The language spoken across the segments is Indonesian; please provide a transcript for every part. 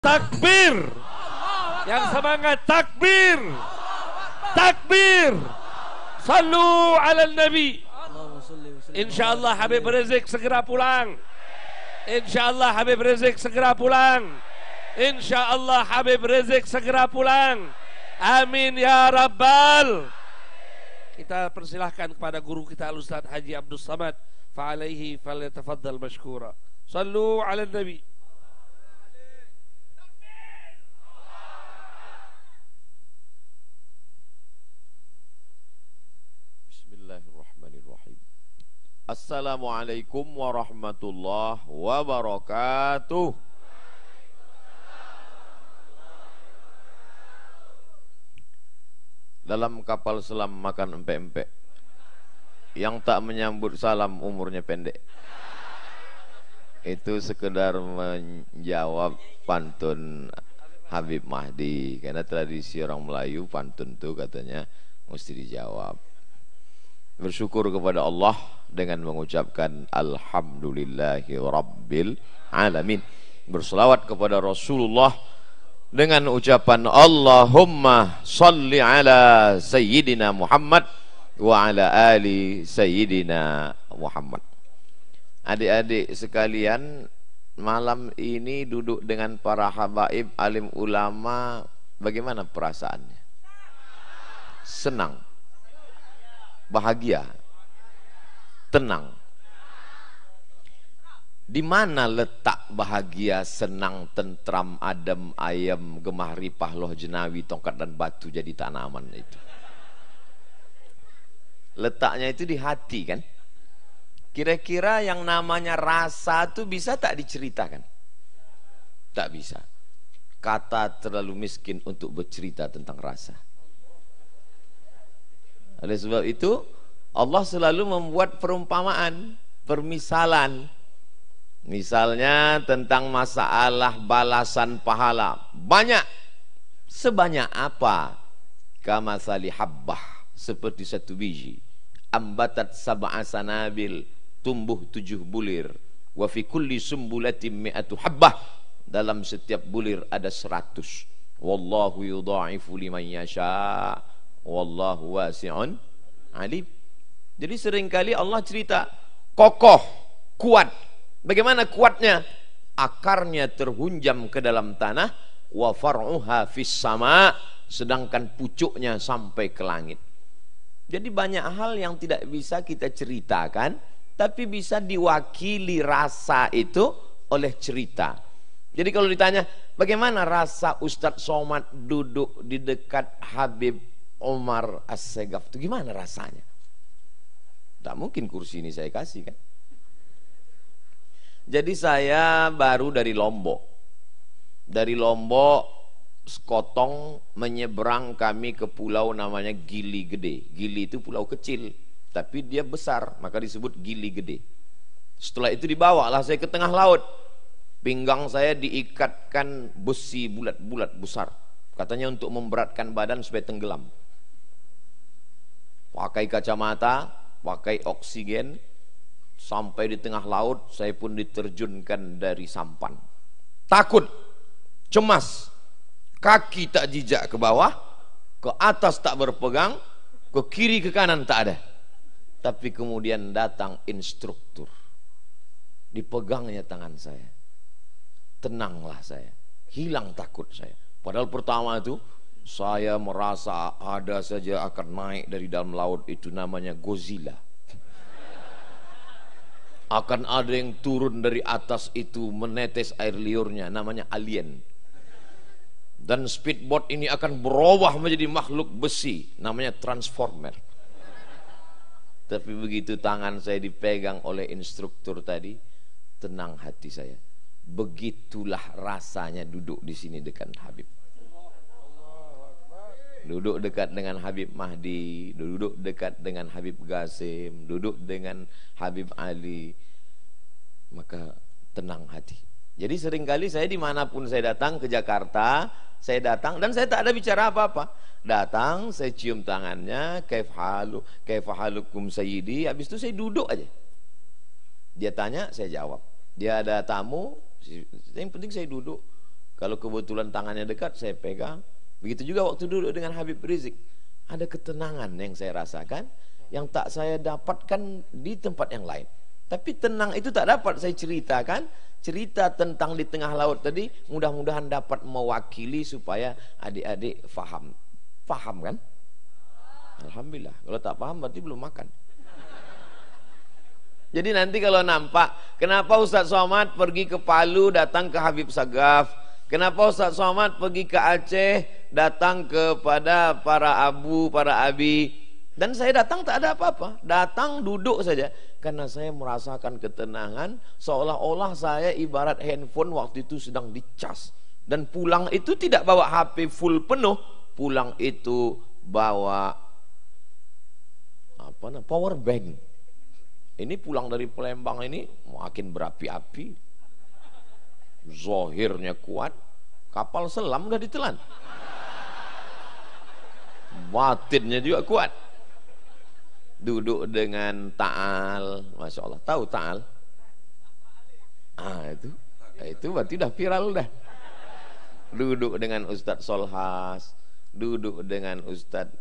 Takbir. Yang semangat takbir. Takbir. Sallu ala Nabi. InsyaAllah Habib Rizik segera pulang. InsyaAllah Habib Rizik segera pulang. InsyaAllah Habib Rizik segera pulang. Amin ya Rabbal. Kita persilahkan kepada guru kita Al-Ustaz Haji Abdul Samad. Fa'alaihi falyatafaddal mashkura. Sallu ala Nabi. Bismillahirrahmanirrahim. Assalamualaikum warahmatullahi wabarakatuh. Dalam kapal selam makan empek-empek. Yang tak menyambut salam umurnya pendek. Itu sekedar menjawab pantun Habib Mahdi. Karena tradisi orang Melayu pantun itu katanya mesti dijawab. Bersyukur kepada Allah dengan mengucapkan Alhamdulillahi Rabbil Alamin. Berselawat kepada Rasulullah dengan ucapan Allahumma salli ala Sayyidina Muhammad wa ala ali Sayyidina Muhammad. Adik-adik sekalian, malam ini duduk dengan para habaib alim ulama, bagaimana perasaannya? Senang, bahagia, tenang. Di mana letak bahagia, senang, tentram, adem, ayam, gemah ripah, loh jenawi, tongkat dan batu jadi tanaman itu? Letaknya itu di hati kan? Kira-kira yang namanya rasa itu bisa tak diceritakan? Tak bisa. Kata terlalu miskin untuk bercerita tentang rasa. Oleh sebab itu Allah selalu membuat perumpamaan, permisalan. Misalnya tentang masalah balasan pahala. Banyak. Sebanyak apa? Kamathali habbah, seperti satu biji. Ambatat sab'a sanabil, tumbuh 7 bulir. Wa fi kulli sumbulatin mi'atu habbah, dalam setiap bulir ada 100. Wallahu yudha'ifu liman yasha', wallahu wasi'un alim. Jadi seringkali Allah cerita kokoh, kuat. Bagaimana kuatnya? Akarnya terhunjam ke dalam tanah, wa far'uha fis sama', sedangkan pucuknya sampai ke langit. Jadi banyak hal yang tidak bisa kita ceritakan, tapi bisa diwakili rasa itu oleh cerita. Jadi kalau ditanya, bagaimana rasa Ustadz Somad duduk di dekat Habib Omar As-Segaf, itu gimana rasanya? Tak mungkin kursi ini saya kasih kan. Jadi saya baru dari Lombok. Dari Lombok sekotong menyeberang kami ke pulau namanya Gili Gede. Gili itu pulau kecil, tapi dia besar, maka disebut Gili Gede. Setelah itu dibawalah saya ke tengah laut. Pinggang saya diikatkan besi bulat-bulat besar. Katanya untuk memberatkan badan supaya tenggelam. Pakai kacamata, pakai oksigen. Sampai di tengah laut saya pun diterjunkan dari sampan. Takut, cemas, kaki tak jejak ke bawah, ke atas tak berpegang, ke kiri ke kanan tak ada. Tapi kemudian datang instruktur, dipegangnya tangan saya. Tenanglah saya, hilang takut saya. Padahal pertama itu saya merasa ada saja akan naik dari dalam laut, itu namanya Godzilla. Akan ada yang turun dari atas itu menetes air liurnya, namanya alien. Dan speedboat ini akan berubah menjadi makhluk besi, namanya transformer. Tapi begitu tangan saya dipegang oleh instruktur tadi, tenang hati saya. Begitulah rasanya duduk di sini dekat Habib. Duduk dekat dengan Habib Mahdi, duduk dekat dengan Habib Qasim, duduk dengan Habib Ali, maka tenang hati. Jadi seringkali saya dimanapun saya datang ke Jakarta, saya datang dan saya tak ada bicara apa-apa. Datang, saya cium tangannya, kaifahalukum sayyidi, habis itu saya duduk aja. Dia tanya, saya jawab. Dia ada tamu, yang penting saya duduk. Kalau kebetulan tangannya dekat, saya pegang. Begitu juga waktu duduk dengan Habib Rizik. Ada ketenangan yang saya rasakan, yang tak saya dapatkan di tempat yang lain. Tapi tenang itu tak dapat saya ceritakan. Cerita tentang di tengah laut tadi, mudah-mudahan dapat mewakili supaya adik-adik faham. Faham kan? Alhamdulillah. Kalau tak paham berarti belum makan. Jadi nanti kalau nampak, kenapa Ustaz Somad pergi ke Palu datang ke Habib Sagaf? Kenapa Ustaz Somad pergi ke Aceh datang kepada para abu, para abi? Dan saya datang tak ada apa-apa. Datang duduk saja. Karena saya merasakan ketenangan, seolah-olah saya ibarat handphone waktu itu sedang dicas. Dan pulang itu tidak bawa HP full penuh, pulang itu bawa power bank. Ini pulang dari Palembang ini makin berapi-api, zohirnya kuat, kapal selam udah ditelan, batinnya juga kuat. Duduk dengan Ta'al, Masya Allah. Tahu Ta'al? Itu berarti udah viral dah. Duduk dengan Ustadz Solhas, duduk dengan Ustadz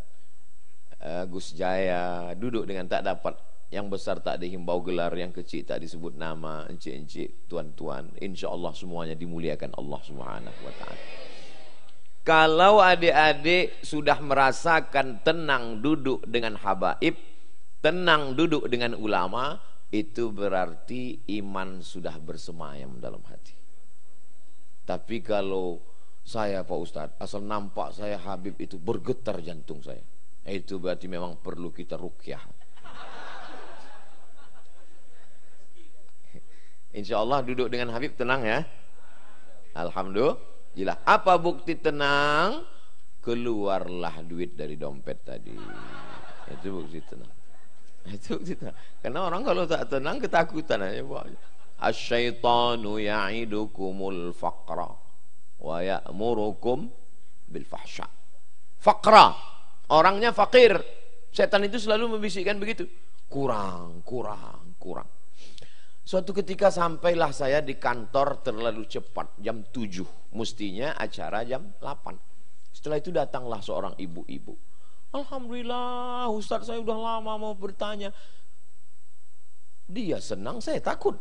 Gus Jaya, duduk dengan tak dapat, yang besar tak dihimbau gelar, yang kecil tak disebut nama, encik-encik, tuan-tuan. Insya Allah semuanya dimuliakan Allah Subhanahu wa ta'ala. Kalau adik-adik sudah merasakan tenang duduk dengan habaib, tenang duduk dengan ulama, itu berarti iman sudah bersemayam dalam hati. Tapi kalau saya Pak Ustadz, asal nampak saya Habib itu bergetar jantung saya, itu berarti memang perlu kita ruqyah. Insya Allah duduk dengan Habib tenang ya. Alhamdulillah. Apa bukti tenang? Keluarlah duit dari dompet tadi. Itu bukti tenang. Itu kita. Karena orang kalau tak tenang ketakutan aja. Asyaitanu ya'idukumul faqra wa ya'murukum bil fahsya. Faqra, orangnya fakir. Setan itu selalu membisikkan begitu. Kurang. Suatu ketika sampailah saya di kantor terlalu cepat, jam 7. Mestinya acara jam 8. Setelah itu datanglah seorang ibu-ibu. Alhamdulillah, Ustadz saya udah lama mau bertanya. Dia senang, saya takut.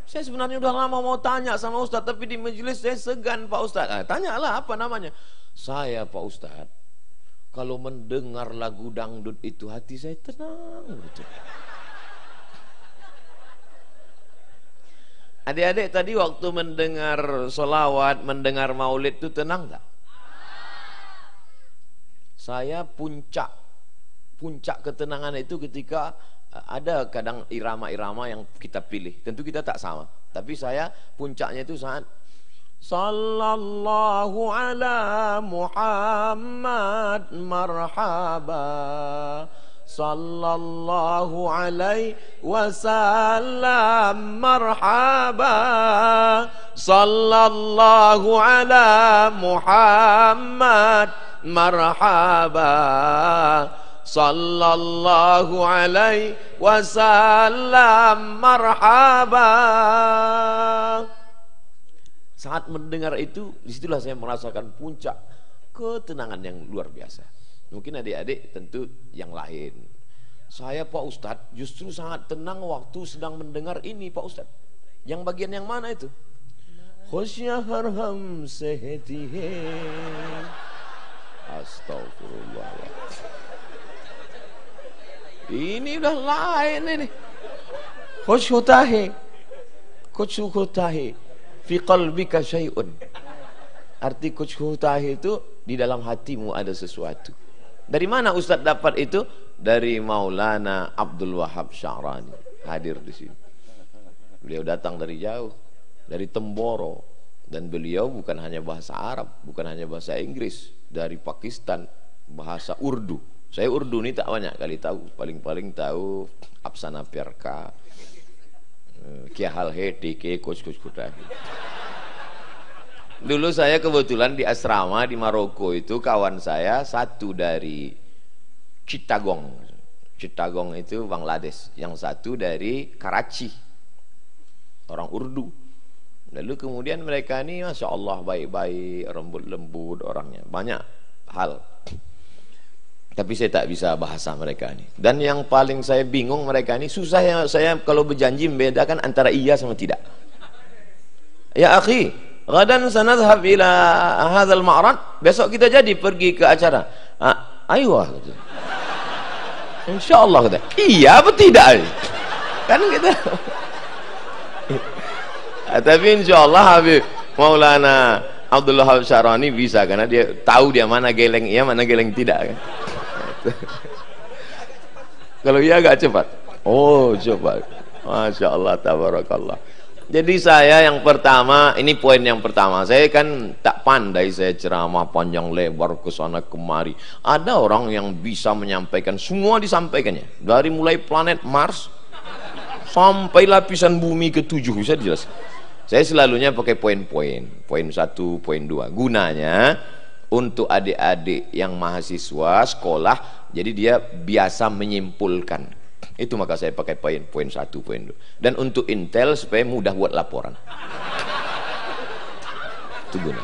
Saya sebenarnya udah lama mau tanya sama Ustadz, tapi di majelis saya segan Pak Ustadz. Tanyalah apa namanya. Saya Pak Ustadz, kalau mendengar lagu dangdut itu hati saya tenang gitu. Adik-adik tadi waktu mendengar sholawat, mendengar maulid itu tenang gak? Saya puncak ketenangan itu ketika ada kadang irama-irama yang kita pilih. Tentu kita tak sama. Tapi saya puncaknya itu saat Sallallahu ala Muhammad marhaba, Sallallahu alaihi wasallam marhaba, Sallallahu ala Muhammad marhaba, Sallallahu alaihi wasallam marhaba. Saat mendengar itu, disitulah saya merasakan puncak ketenangan yang luar biasa. Mungkin adik-adik tentu yang lain. Saya Pak Ustadz justru sangat tenang waktu sedang mendengar ini Pak Ustadz. Yang bagian yang mana itu? Khusyah harham sehetihe. Astagfirullah. Ini udah lain ini. Khusyutahi fi qalbika syai'un. Arti khusyutahi itu di dalam hatimu ada sesuatu. Dari mana Ustadz dapat itu? Dari Maulana Abdul Wahab Sya'rani, hadir di sini. Beliau datang dari jauh, dari Temboro, dan beliau bukan hanya bahasa Arab, bukan hanya bahasa Inggris, dari Pakistan, bahasa Urdu. Saya Urdu ini tak banyak kali tahu, paling-paling tahu Apsana Perka, Kia Hal He Dike Coach Kudahi. Dulu saya kebetulan di asrama di Maroko itu kawan saya satu dari Chittagong. Chittagong itu Bangladesh, yang satu dari Karachi, orang Urdu. Lalu kemudian mereka ini Masya Allah baik-baik, lembut-lembut orangnya, banyak hal. Tapi saya tak bisa bahasa mereka ini. Dan yang paling saya bingung mereka ini, susah ya saya kalau berjanji membedakan antara iya sama tidak. Ya akhi, gadan sanadhab ila hadzal ma'rad, besok kita jadi pergi ke acara. Ayo. Insyaallah kata. Iya apa tidak? Kan gitu. Tapi insyaallah Habib Maulana Abdullah Habib Syarani bisa, karena dia tahu dia mana geleng iya, mana geleng tidak kan. Kalau iya agak cepat. Oh, cepat. Masya Allah, tabarakallah. Jadi saya yang pertama, ini poin yang pertama. Saya kan tak pandai saya ceramah panjang lebar ke sana kemari. Ada orang yang bisa menyampaikan, semua disampaikannya. Dari mulai planet Mars sampai lapisan bumi ke-7 bisa dijelaskan. Saya selalunya pakai poin-poin. Poin 1, poin 2. Gunanya untuk adik-adik yang mahasiswa sekolah, jadi dia biasa menyimpulkan. Itu maka saya pakai poin 1, poin 2. Dan untuk intel supaya mudah buat laporan. Itu guna.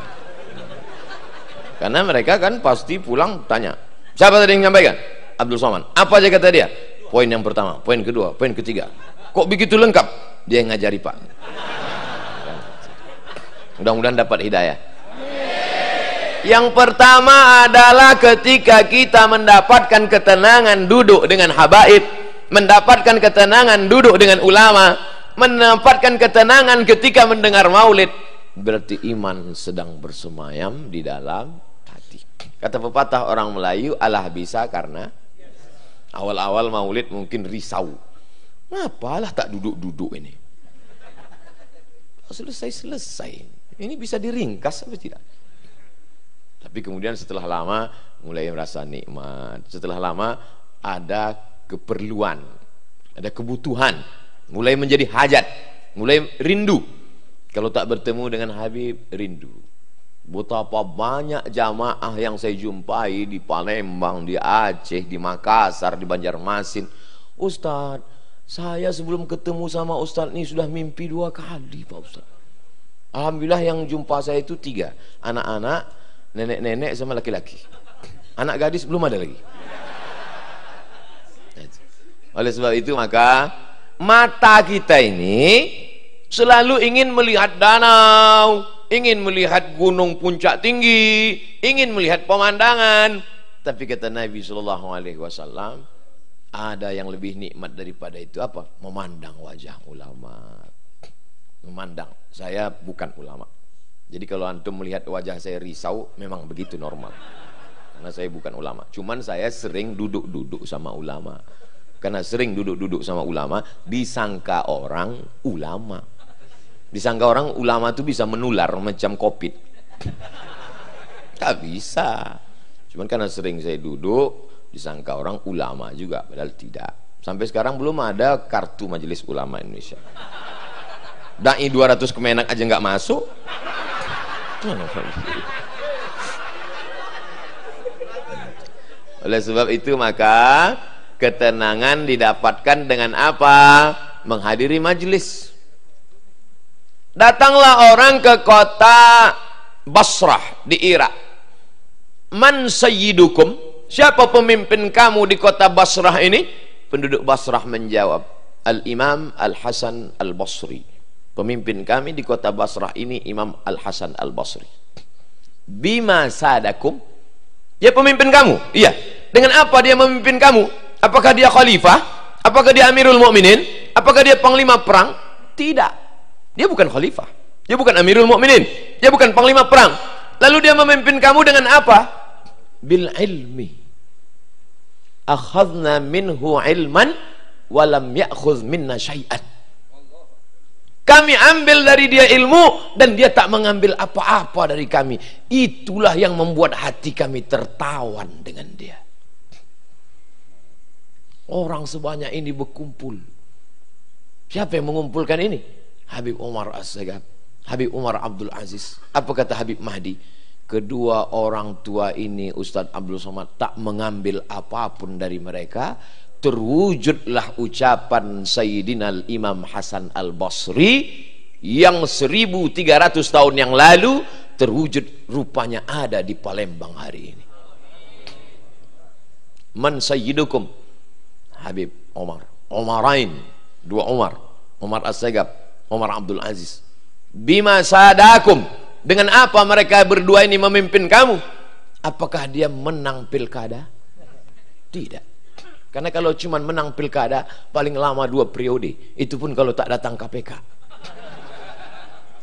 Karena mereka kan pasti pulang tanya, siapa tadi yang menyampaikan? Abdul Somad. Apa aja kata dia? Poin yang pertama, poin kedua, poin ketiga. Kok begitu lengkap? Dia yang ngajari Pak. Mudah-mudahan dapat hidayah. Yang pertama adalah ketika kita mendapatkan ketenangan duduk dengan habaib, mendapatkan ketenangan duduk dengan ulama, mendapatkan ketenangan ketika mendengar maulid, berarti iman sedang bersemayam di dalam hati. Kata pepatah orang Melayu, alah bisa karena awal-awal maulid mungkin risau. Apalah tak duduk-duduk ini. Selesai. Ini bisa diringkas apa tidak? Tapi kemudian setelah lama mulai merasa nikmat. Setelah lama ada keperluan, ada kebutuhan, mulai menjadi hajat, mulai rindu. Kalau tak bertemu dengan Habib, rindu. Betapa banyak jamaah yang saya jumpai di Palembang, di Aceh, di Makassar, di Banjarmasin. Ustaz, saya sebelum ketemu sama Ustaz ini sudah mimpi 2 kali Pak Ustaz. Alhamdulillah yang jumpa saya itu 3, anak-anak, nenek-nenek sama laki-laki. Anak gadis belum ada lagi. Oleh sebab itu maka mata kita ini selalu ingin melihat danau, ingin melihat gunung puncak tinggi, ingin melihat pemandangan. Tapi kata Nabi SAW, ada yang lebih nikmat daripada itu apa? Memandang wajah ulama. Memandang. Saya bukan ulama. Jadi kalau antum melihat wajah saya risau, memang begitu normal. Karena saya bukan ulama. Cuman saya sering duduk-duduk sama ulama. Karena sering duduk-duduk sama ulama, disangka orang ulama. Disangka orang ulama itu bisa menular macam COVID. Tak bisa. Cuman karena sering saya duduk, disangka orang ulama juga, padahal tidak. Sampai sekarang belum ada kartu Majelis Ulama Indonesia. Dai 200 Kemenak aja nggak masuk. Oleh sebab itu maka ketenangan didapatkan dengan apa? Menghadiri majelis. Datanglah orang ke kota Basrah di Irak. Man sayyidukum? Siapa pemimpin kamu di kota Basrah ini? Penduduk Basrah menjawab, Al-Imam Al-Hasan Al-Basri. Pemimpin kami di kota Basrah ini Imam Al-Hasan Al-Basri. Bima sadakum? Dia pemimpin kamu? Iya. Dengan apa dia memimpin kamu? Apakah dia khalifah? Apakah dia Amirul Mukminin? Apakah dia panglima perang? Tidak. Dia bukan khalifah. Dia bukan Amirul Mukminin. Dia bukan panglima perang. Lalu dia memimpin kamu dengan apa? Bil ilmi. Akhadna minhu ilman walam ya'khudh minna syai'an. Kami ambil dari dia ilmu dan dia tak mengambil apa-apa dari kami. Itulah yang membuat hati kami tertawan dengan dia. Orang sebanyak ini berkumpul. Siapa yang mengumpulkan ini? Habib Umar As-Sagaf, Habib Umar Abdul Aziz. Apa kata Habib Mahdi? Kedua orang tua ini Ustadz Abdul Somad tak mengambil apapun dari mereka. Terwujudlah ucapan Sayyidina Imam Hasan Al-Basri, yang 1300 tahun yang lalu terwujud rupanya ada di Palembang hari ini. Man sayyidukum? Habib Omar, Omarain, dua Omar, Omar As-Sagab, Omar Abdul Aziz. Bima sadakum, dengan apa mereka berdua ini memimpin kamu? Apakah dia menang pilkada? Tidak. Karena kalau cuma menang pilkada paling lama 2 periode, itu pun kalau tak datang KPK.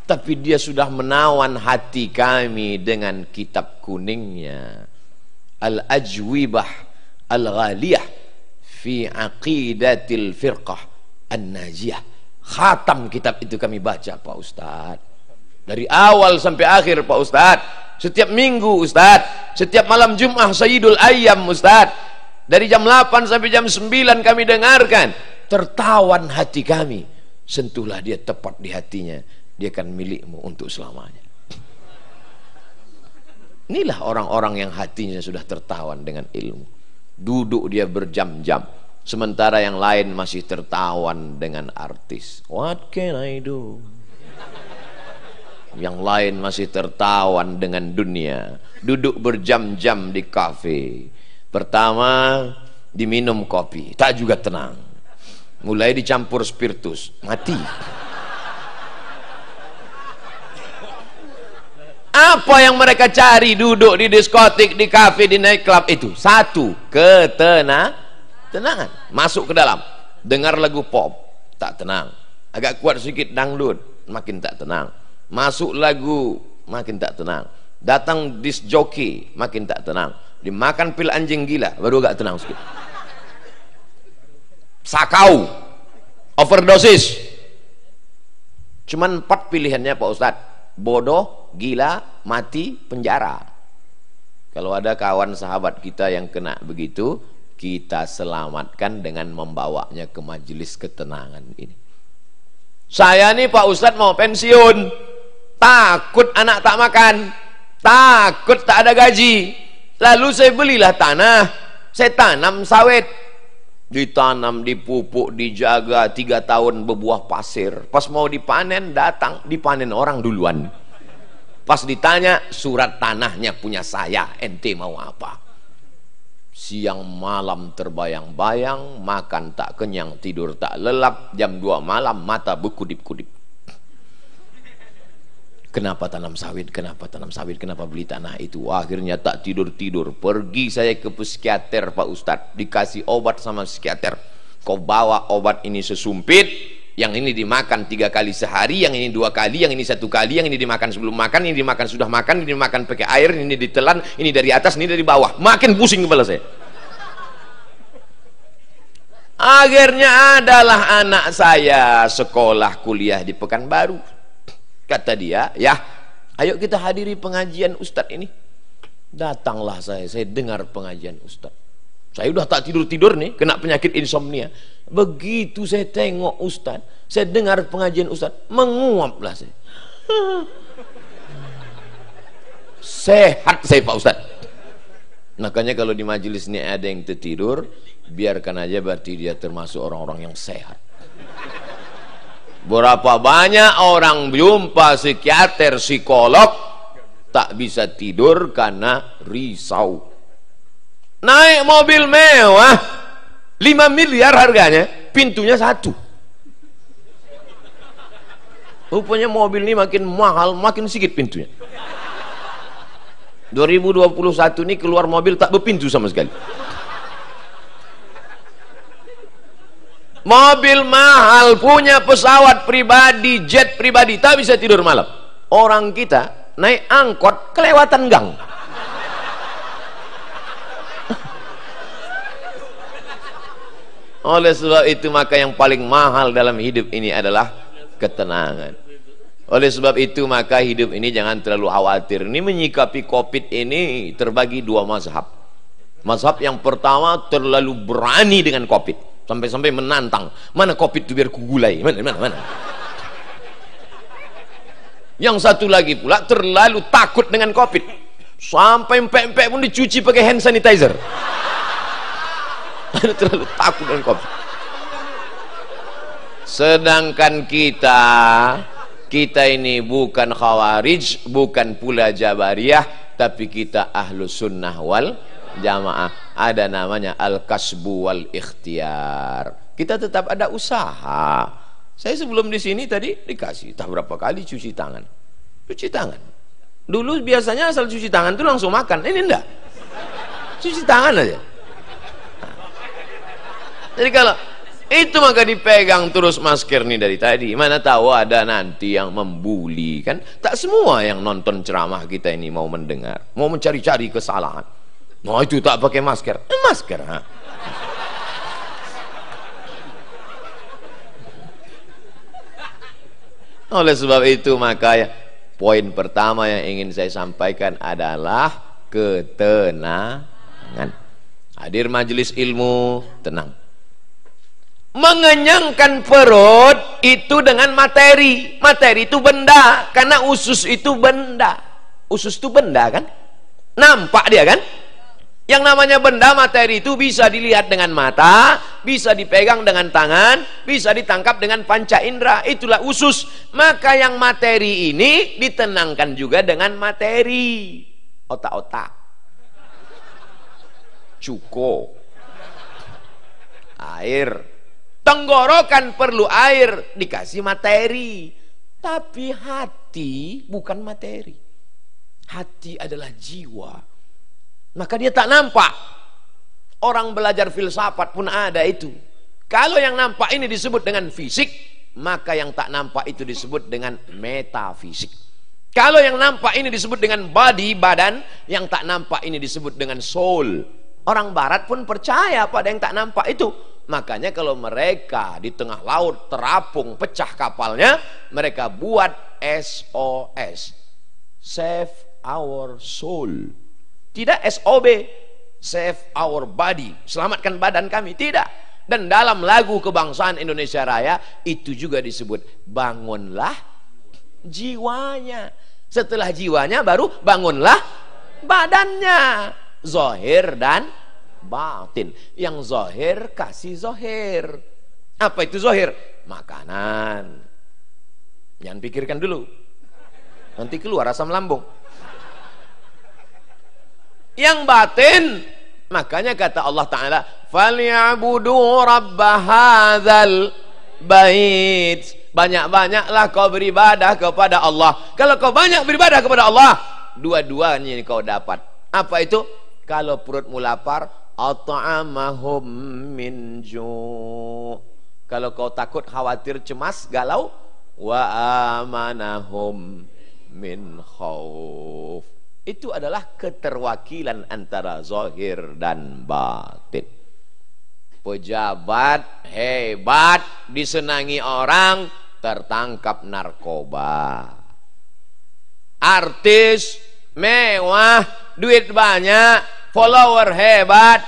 Tapi dia sudah menawan hati kami dengan kitab kuningnya, Al-Ajwibah Al-Ghaliyah fi Aqidatil Firqah An-Najiyah. Khatam kitab itu kami baca, Pak Ustadz, dari awal sampai akhir, Pak Ustadz. Setiap minggu, Ustadz. Setiap malam Jumat Sayyidul Ayyam, Ustadz. Dari jam 8 sampai jam 9 kami dengarkan. Tertawan hati kami. Sentuhlah dia tepat di hatinya, dia akan milikmu untuk selamanya. Inilah orang-orang yang hatinya sudah tertawan dengan ilmu. Duduk dia berjam-jam, sementara yang lain masih tertawan dengan artis. What can I do? Yang lain masih tertawan dengan dunia. Duduk berjam-jam di kafe. Pertama diminum kopi, tak juga tenang. Mulai dicampur spiritus, mati. Apa yang mereka cari duduk di diskotik, di kafe, di nightclub itu? Satu, ketenangan. Masuk ke dalam, dengar lagu pop, tak tenang. Agak kuat sedikit dangdut, makin tak tenang. Masuk lagu, makin tak tenang. Datang disc jockey, makin tak tenang. Dimakan pil anjing gila, baru agak tenang sedikit. Sakau, overdosis. Cuman 4 pilihannya, Pak Ustadz. Bodoh, gila, mati, penjara. Kalau ada kawan sahabat kita yang kena begitu, kita selamatkan dengan membawanya ke majelis ketenangan ini. Saya nih Pak Ustadz mau pensiun, takut anak tak makan, takut tak ada gaji. Lalu saya belilah tanah, saya tanam sawit. Ditanam, dipupuk, dijaga 3 tahun berbuah pasir. Pas mau dipanen, datang dipanen orang duluan. Pas ditanya, surat tanahnya punya saya, ente mau apa? Siang malam terbayang-bayang, makan tak kenyang, tidur tak lelap, jam 2 malam mata berkudip-kudip. Kenapa tanam sawit? Kenapa tanam sawit? Kenapa beli tanah itu? Akhirnya tak tidur-tidur. Pergi saya ke psikiater, Pak Ustadz. Dikasih obat sama psikiater. Kau bawa obat ini sesumpit. Yang ini dimakan 3 kali sehari. Yang ini 2 kali. Yang ini 1 kali. Yang ini dimakan sebelum makan. Ini dimakan sudah makan. Ini dimakan pakai air. Ini ditelan. Ini dari atas. Ini dari bawah. Makin pusing kepala saya. Akhirnya adalah anak saya sekolah kuliah di Pekanbaru. Kata dia, ya, ayo kita hadiri pengajian Ustadz ini. Datanglah saya dengar pengajian Ustadz. Saya udah tak tidur-tidur nih, kena penyakit insomnia. Begitu saya tengok Ustadz, saya dengar pengajian Ustadz, menguaplah saya. Sehat saya Pak Ustadz. Makanya kalau di majelis ini ada yang tertidur, biarkan aja, berarti dia termasuk orang-orang yang sehat. Berapa banyak orang jumpa psikiater, psikolog, tak bisa tidur karena risau. Naik mobil mewah 5 miliar harganya, pintunya 1. Rupanya mobil ini makin mahal, makin sedikit pintunya. 2021 ini keluar mobil tak berpintu sama sekali. Mobil mahal, punya pesawat pribadi, jet pribadi, tak bisa tidur malam. Orang kita naik angkot kelewatan gang. Oleh sebab itu maka yang paling mahal dalam hidup ini adalah ketenangan. Oleh sebab itu maka hidup ini jangan terlalu khawatir. Ini menyikapi COVID ini terbagi 2 mazhab. Mazhab yang pertama terlalu berani dengan COVID. Sampai-sampai menantang, mana COVID itu biar kugulai, mana. Yang satu lagi pula terlalu takut dengan COVID, sampai empek-empek pun dicuci pakai hand sanitizer. Terlalu takut dengan COVID. Sedangkan kita Kita ini bukan khawarij, bukan pula jabariyah, tapi kita ahlus sunnah wal jamaah. Ada namanya al-kasbu wal ikhtiar. Kita tetap ada usaha. Saya sebelum di sini tadi dikasih tak berapa kali cuci tangan. Cuci tangan. Dulu biasanya asal cuci tangan itu langsung makan. Ini enggak. Cuci tangan aja. Jadi kalau itu maka dipegang terus masker nih dari tadi. Mana tahu ada nanti yang membuli kan? Tak semua yang nonton ceramah kita ini mau mendengar, mau mencari-cari kesalahan. Nah itu tak pakai masker. Masker. Ha? Oleh sebab itu maka ya, poin pertama yang ingin saya sampaikan adalah ketenangan. Hadir majelis ilmu, tenang. Mengenyangkan perut itu dengan materi. Materi itu benda, karena usus itu benda. Usus itu benda kan? Nampak dia kan? Yang namanya benda materi itu bisa dilihat dengan mata, bisa dipegang dengan tangan, bisa ditangkap dengan panca indera. Itulah usus. Maka yang materi ini ditenangkan juga dengan materi. Otak-otak. Cuko. Air. Tenggorokan perlu air, dikasih materi. Tapi hati bukan materi. Hati adalah jiwa. Maka dia tak nampak. Orang belajar filsafat pun ada itu. Kalau yang nampak ini disebut dengan fisik, maka yang tak nampak itu disebut dengan metafisik. Kalau yang nampak ini disebut dengan body, badan, yang tak nampak ini disebut dengan soul. Orang barat pun percaya pada yang tak nampak itu. Makanya kalau mereka di tengah laut terapung, pecah kapalnya, mereka buat SOS, Save Our Soul. Tidak SOB, Save Our Body, selamatkan badan kami. Tidak. Dan dalam lagu kebangsaan Indonesia Raya itu juga disebut bangunlah jiwanya. Setelah jiwanya baru bangunlah badannya. Zahir dan batin. Yang zahir kasih zahir. Apa itu zahir? Makanan. Jangan pikirkan dulu, nanti keluar asam lambung. Yang batin, makanya kata Allah Ta'ala, falyabudu rabba hadzal bait. Banyak-banyaklah kau beribadah kepada Allah. Kalau kau banyak beribadah kepada Allah, dua-duanya kau dapat. Apa itu? Kalau perutmu lapar, at'amahum min ju'. Kalau kau takut, khawatir, cemas, galau, wa amanahum min khauf. Itu adalah keterwakilan antara zahir dan batin. Pejabat hebat disenangi orang, tertangkap narkoba. Artis mewah, duit banyak, follower hebat,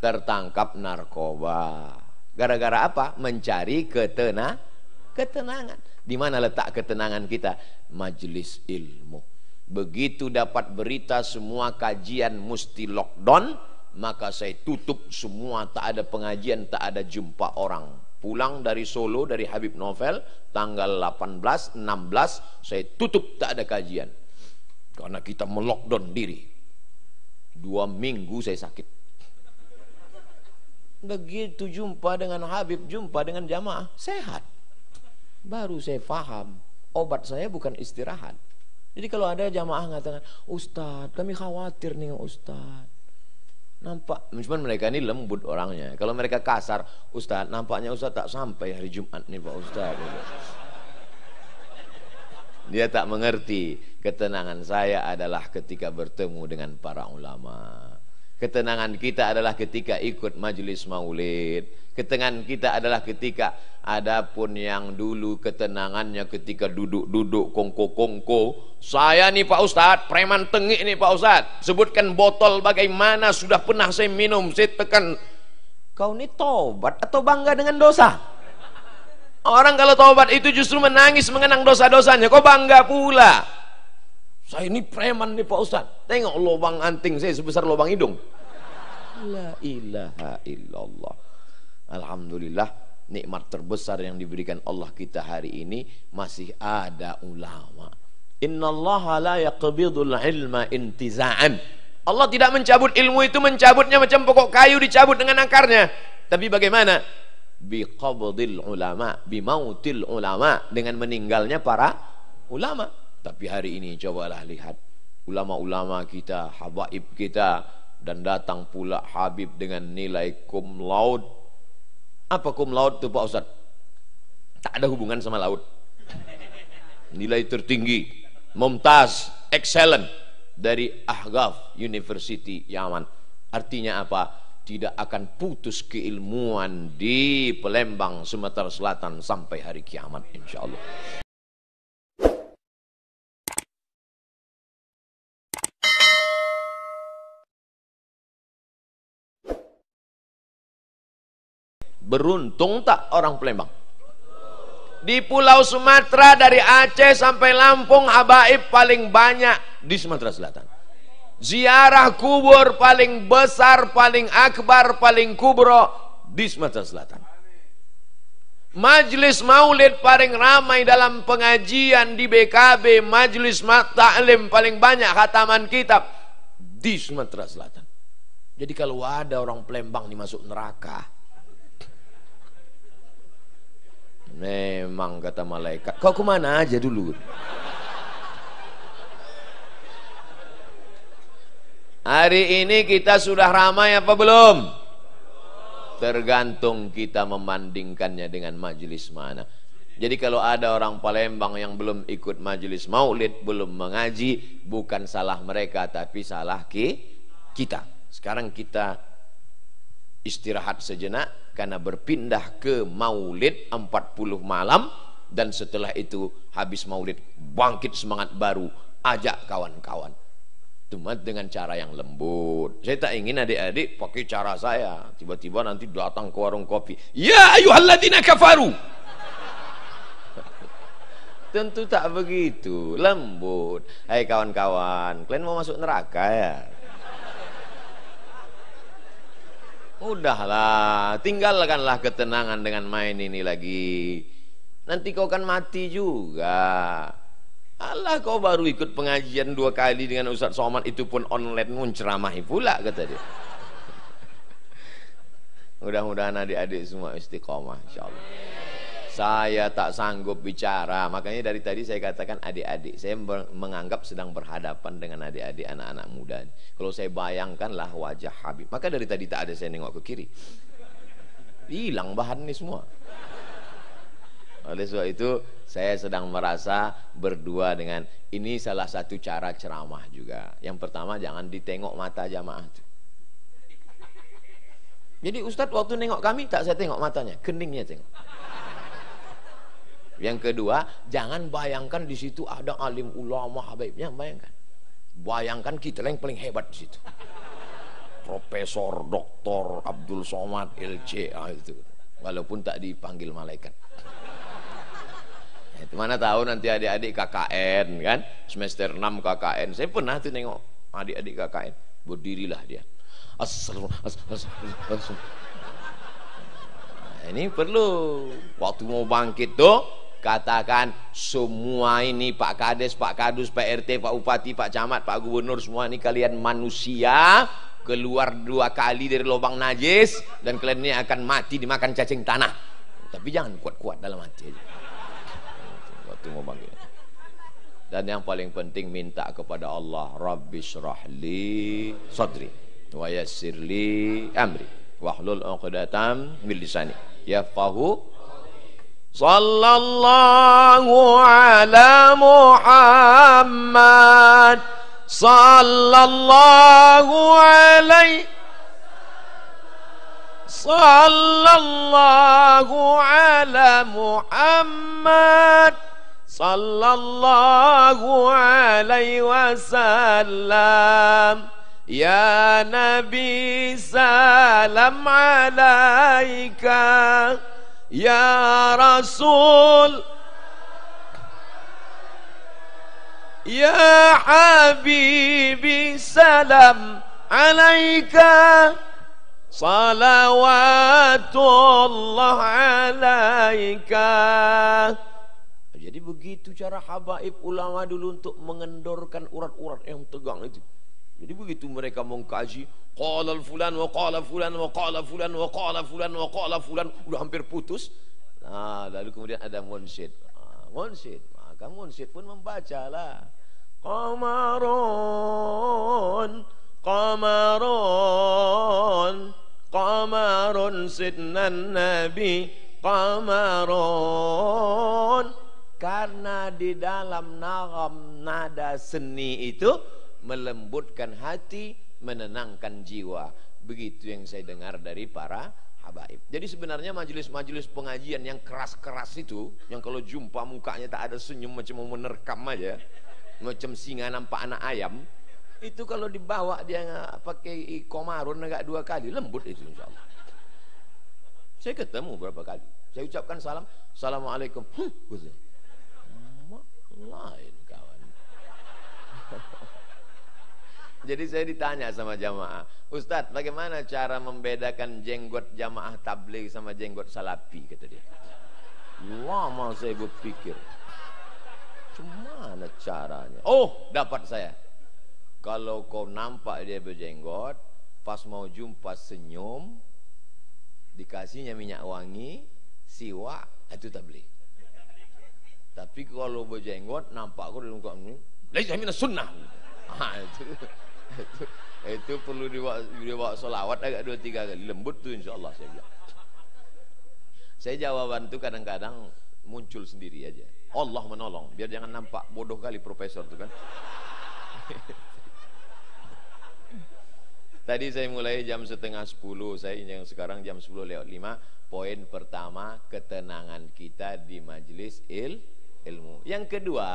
tertangkap narkoba. Gara-gara apa? Mencari ketenangan. Di mana letak ketenangan kita? Majelis ilmu. Begitu dapat berita semua kajian mesti lockdown, maka saya tutup semua, tak ada pengajian, tak ada jumpa orang. Pulang dari Solo, dari Habib Novel, tanggal 18, 16, saya tutup, tak ada kajian. Karena kita melockdown diri. 2 minggu saya sakit. Begitu jumpa dengan Habib, jumpa dengan jamaah, sehat. Baru saya paham, obat saya bukan istirahat. Jadi kalau ada jamaah mengatakan, Ustadz kami khawatir nih Ustadz, nampak, cuman mereka ini lembut orangnya. Kalau mereka kasar, Ustadz nampaknya Ustadz tak sampai hari Jumat nih Pak Ustadz. Dia tak mengerti. Ketenangan saya adalah ketika bertemu dengan para ulama. Ketenangan kita adalah ketika ikut majelis maulid. Ketenangan kita adalah ketika, adapun yang dulu ketenangannya ketika duduk-duduk kongko-kongko. Saya nih Pak Ustadz, preman tengik nih Pak Ustadz, sebutkan botol bagaimana sudah pernah saya minum, saya tekan. Kau ini tobat atau bangga dengan dosa? Orang kalau tobat itu justru menangis mengenang dosa-dosanya, kau bangga pula. Saya ini preman nih Pak Ustadz, tengok lubang anting saya sebesar lubang hidung. La ilaha illallah. Alhamdulillah, nikmat terbesar yang diberikan Allah kita hari ini, masih ada ulama. Innallaha la yaqbidul ilma intiza'an. Allah tidak mencabut ilmu itu mencabutnya macam pokok kayu dicabut dengan akarnya. Tapi bagaimana? Biqabdil ulama, bimautil ulama, dengan meninggalnya para ulama. Tapi hari ini cobalah lihat ulama-ulama kita, habaib kita, dan datang pula Habib dengan nilai cum laude. Apa cum laude itu Pak Ustaz? Tak ada hubungan sama laut. Nilai tertinggi, mumtaz, excellent, dari Ahqaf University Yaman. Artinya apa? Tidak akan putus keilmuan di Palembang, Sumatera Selatan sampai hari kiamat insyaallah. Beruntung tak orang Palembang? Di Pulau Sumatera dari Aceh sampai Lampung, habaib paling banyak di Sumatera Selatan. Ziarah kubur paling besar, paling akbar, paling kubro di Sumatera Selatan. Majlis maulid paling ramai dalam pengajian di BKB, majlis ta'lim paling banyak khataman kitab di Sumatera Selatan. Jadi kalau ada orang Palembang dimasuk neraka, memang kata malaikat, kau kemana aja dulu? Hari ini kita sudah ramai apa belum? Tergantung kita membandingkannya dengan majelis mana. Jadi kalau ada orang Palembang yang belum ikut majelis maulid, belum mengaji, bukan salah mereka, tapi salah kita. Sekarang kita istirahat sejenak karena berpindah ke maulid 40 malam, dan setelah itu habis maulid bangkit semangat baru, ajak kawan-kawan. Cuma dengan cara yang lembut. Saya tak ingin adik-adik pakai cara saya, tiba-tiba nanti datang ke warung kopi, ya ayyuhalladzina kafaru. Tentu tak begitu, lembut. Hai kawan-kawan, kalian mau masuk neraka ya? Udahlah, tinggalkanlah ketenangan dengan main ini lagi. Nanti kau kan mati juga. Alah, kau baru ikut pengajian 2 kali dengan Ustaz Somad, itu pun online, menceramahi pula kata dia. Mudah-mudahan adik-adik semua istiqomah insyaallah. Saya tak sanggup bicara, makanya dari tadi saya katakan adik-adik. Saya menganggap sedang berhadapan dengan adik-adik anak-anak muda. Kalau saya bayangkanlah wajah Habib, maka dari tadi tak ada saya nengok ke kiri. Hilang bahan ini semua. Oleh sebab itu saya sedang merasa berdua dengan ini, salah satu cara ceramah juga. Yang pertama, jangan ditengok mata jamaah itu. Jadi Ustadz waktu nengok kami tak saya tengok matanya, keningnya tengok. Yang kedua, jangan bayangkan di situ ada alim ulama habaibnya, bayangkan. Bayangkan kita yang paling hebat di situ. Profesor Dr. Abdul Somad LC itu. Walaupun tak dipanggil malaikat. Mana tahu nanti adik-adik KKN kan, semester 6 KKN. Saya pernah tuh nengok adik-adik KKN, berdirilah dia. Assalamualaikum. Nah, ini perlu waktu mau bangkit tuh katakan semua ini Pak Kades, Pak Kadus, Pak RT, Pak Bupati, Pak Camat, Pak Gubernur, semua ini kalian manusia, keluar 2 kali dari lubang najis dan kalian ini akan mati dimakan cacing tanah. Tapi jangan kuat-kuat dalam hati aja. Dan yang paling penting minta kepada Allah, Rabbi syrahli sadri wa yassirli amri wahlul 'uqdatam min lisani yafqahu. Sallallahu ala Muhammad sallallahu alaihi sallallahu ala Muhammad sallallahu alaihi wasallam. Ya Nabi salam alaika, ya Rasul, ya Habibi salam alaika. salawatullah alaika. Jadi begitu cara habaib ulama dulu untuk mengendorkan urat-urat yang tegang itu. Jadi begitu mereka mengkaji, qala fulan wa qala fulan wa qala fulan wa qala fulan wa qala fulan, udah hampir putus. Nah, lalu kemudian ada munsyid. Maka munsyid pun membacalah. Qamarun, qamarun, qamarun sidnan nabi, qamarun. Karena di dalam nagam nada seni itu melembutkan hati, menenangkan jiwa. Begitu yang saya dengar dari para habaib. Jadi sebenarnya majelis-majelis pengajian yang keras-keras itu, yang kalau jumpa mukanya tak ada senyum, macam mau menerkam aja, macam singa nampak anak ayam, itu kalau dibawa dia pakai komarun agak 2 kali, lembut itu insyaallah. Saya ketemu berapa kali, saya ucapkan salam, assalamualaikum, lain kawan. Jadi saya ditanya sama jamaah, Ustadz bagaimana cara membedakan jenggot jamaah tabligh sama jenggot salafi, kata dia. Lama saya berpikir, gimana caranya? Oh, dapat saya. Kalau kau nampak dia berjenggot, pas mau jumpa senyum, dikasihnya minyak wangi, siwak, itu tabligh. Tapi kalau berjenggot, nampak aku di muka ini, laisa minas sunnah. Itu perlu dibawa solawat agak 2-3 kali, lembut tuh insyaallah saya bilang. Saya jawaban tuh kadang-kadang muncul sendiri aja. Allah menolong, biar jangan nampak bodoh kali profesor tuh kan. Tadi saya mulai jam 9:30, saya yang sekarang jam 10:05. Poin pertama, ketenangan kita di majelis ilmu. Yang kedua,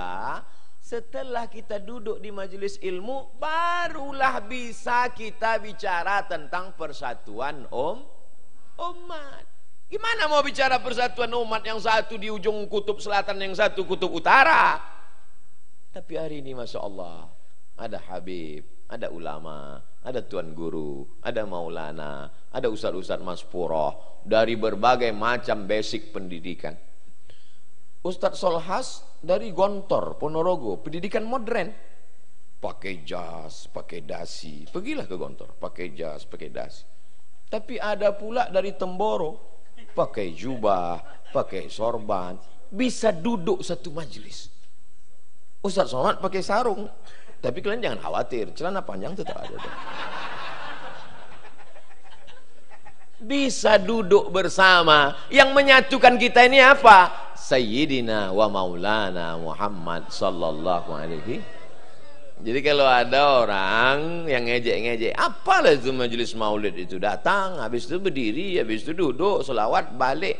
setelah kita duduk di majelis ilmu, barulah bisa kita bicara tentang persatuan umat. Gimana mau bicara persatuan umat, yang satu di ujung kutub selatan, yang satu kutub utara? Tapi hari ini Masya Allah, ada Habib, ada ulama, ada tuan guru, ada maulana, ada ustadz-ustadz maspuroh dari berbagai macam basic pendidikan. Ustadz Solhas dari Gontor, Ponorogo, pendidikan modern, pakai jas, pakai dasi. Pergilah ke Gontor, pakai jas, pakai dasi. Tapi ada pula dari Temboro, pakai jubah, pakai sorban, bisa duduk satu majelis. Ustadz Somad pakai sarung, tapi kalian jangan khawatir, celana panjang tetap ada. Bisa duduk bersama. Yang menyatukan kita ini apa? Sayyidina wa maulana Muhammad sallallahu alaihi. Jadi kalau ada orang yang ngejek-ngejek, apalah itu majelis maulid itu, datang, habis itu berdiri, habis itu duduk, selawat, balik,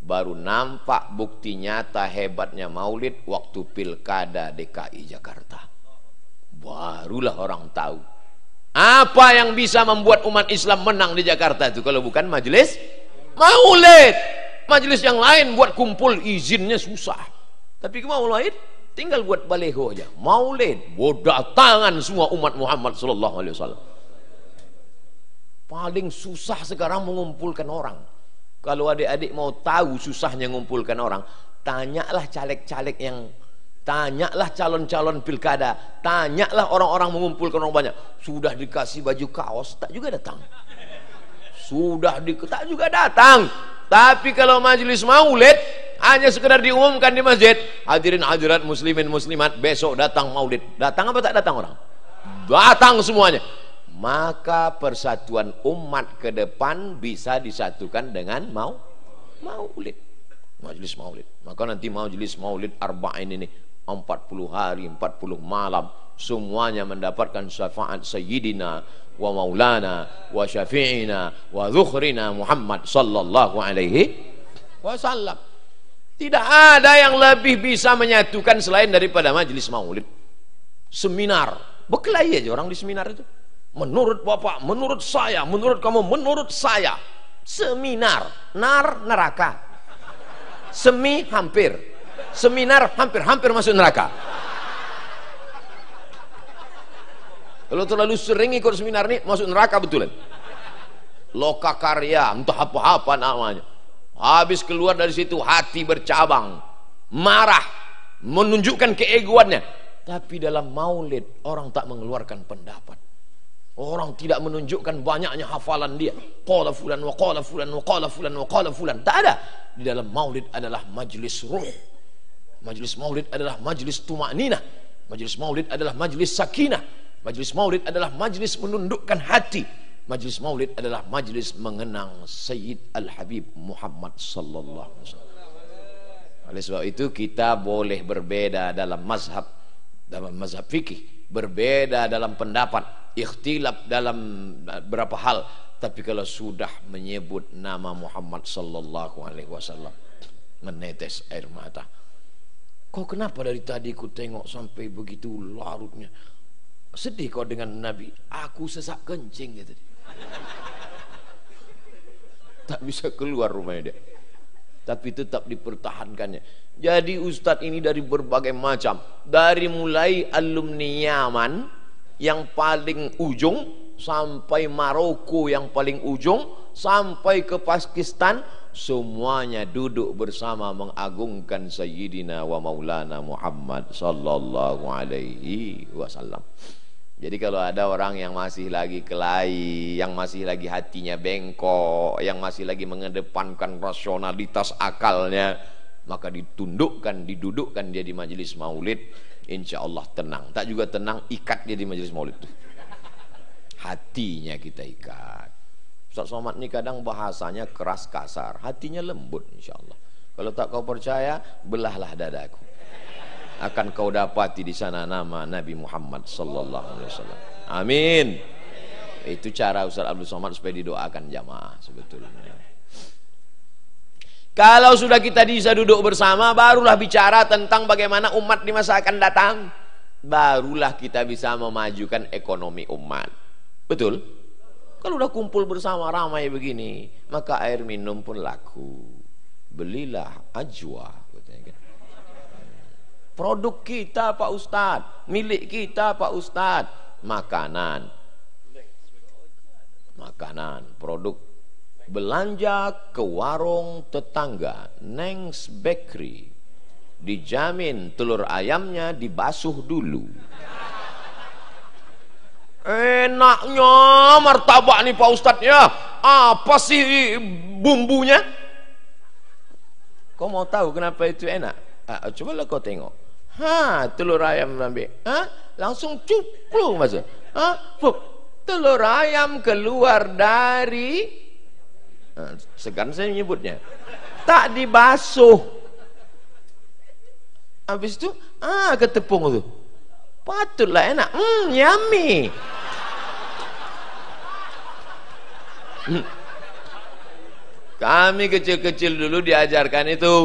baru nampak bukti nyata hebatnya maulid waktu pilkada DKI Jakarta. Barulah orang tahu apa yang bisa membuat umat Islam menang di Jakarta itu, kalau bukan majelis maulid. Majelis yang lain buat kumpul izinnya susah, tapi mau maulid tinggal buat baleho aja. Maulid berdatangan semua umat Muhammad sallallahu alaihi wasallam. Paling susah sekarang mengumpulkan orang. Kalau adik-adik mau tahu susahnya mengumpulkan orang, tanyalah caleg-caleg yang, tanyalah calon-calon pilkada, tanyalah orang-orang mengumpulkan orang banyak. Sudah dikasih baju kaos tak juga datang, tak juga datang. Tapi kalau majelis maulid hanya sekedar diumumkan di masjid, hadirin hadirat muslimin muslimat, besok datang maulid. Datang apa tak datang orang? Datang semuanya. Maka persatuan umat ke depan bisa disatukan dengan maulid. Majelis maulid. Maka nanti majelis maulid arba'in ini 40 hari 40 malam semuanya mendapatkan syafaat sayyidina wa maulana wa syafi'ina wa dzukhrina Muhammad sallallahu alaihi wasallam. Tidak ada yang lebih bisa menyatukan selain daripada majelis maulid. Seminar, berkelahi aja orang di seminar itu. Menurut Bapak, menurut saya, menurut kamu, menurut saya. Seminar, neraka. Semi hampir, seminar hampir masuk neraka. Kalau terlalu sering ikut seminar ini masuk neraka betulan. Lokakarya, entah apa-apa namanya. Habis keluar dari situ hati bercabang, marah, menunjukkan keegoannya. Tapi dalam maulid orang tak mengeluarkan pendapat. Orang tidak menunjukkan banyaknya hafalan dia. Qala fulan wa qala fulan wa qala fulan wa qala fulan. Tak ada. Di dalam maulid adalah majlis ruh. Majlis maulid adalah majlis tumakninah. Majlis maulid adalah majlis sakinah. Majlis maulid adalah majlis menundukkan hati. Majlis maulid adalah majlis mengenang Sayyid Al-Habib Muhammad sallallahu alaihi wasallam. Oleh sebab itu kita boleh berbeda dalam mazhab fikih, berbeda dalam pendapat, ikhtilaf dalam berapa hal, tapi kalau sudah menyebut nama Muhammad sallallahu alaihi wasallam menetes air mata. Kau kenapa dari tadi ku tengok sampai begitu larutnya? Sedih kau dengan Nabi? Aku sesak kencing gitu. Tak bisa keluar rumahnya dia, tapi tetap dipertahankannya. Jadi ustadz ini dari berbagai macam, dari mulai alumni Yaman yang paling ujung sampai Maroko yang paling ujung sampai ke Pakistan, semuanya duduk bersama mengagungkan Sayyidina wa Maulana Muhammad sallallahu alaihi wasallam. Jadi kalau ada orang yang masih lagi kelahi, yang masih lagi hatinya bengkok, yang masih lagi mengedepankan rasionalitas akalnya, maka ditundukkan, didudukkan dia di majelis maulid, insya Allah tenang. Tak juga tenang, ikat dia di majelis maulid itu. Hatinya kita ikat. Ustaz Somad ini kadang bahasanya keras kasar, hatinya lembut insya Allah. Kalau tak kau percaya, belahlah dadaku. Akan kau dapati di sana nama Nabi Muhammad sallallahu alaihi wasallam. Amin. Itu cara Ustaz Abdul Somad supaya didoakan jamaah sebetulnya. Kalau sudah kita bisa duduk bersama, barulah bicara tentang bagaimana umat di masa akan datang. Barulah kita bisa memajukan ekonomi umat. Betul? Kalau udah kumpul bersama ramai begini, maka air minum pun laku. Belilah Ajwa. Produk kita Pak Ustadz, milik kita Pak Ustadz, makanan, produk. Belanja ke warung tetangga, Neng's Bakery, dijamin telur ayamnya dibasuh dulu. Enaknya martabak nih Pak Ustadz ya, apa sih bumbunya? Kau mau tahu kenapa itu enak? Cobalah kau tengok. Telur ayam ambil, langsung cuplung masuk. Telur ayam keluar dari, segan saya menyebutnya, tak dibasuh. Habis itu, ketepung itu, patutlah enak, yummy. Kami kecil-kecil dulu diajarkan itu.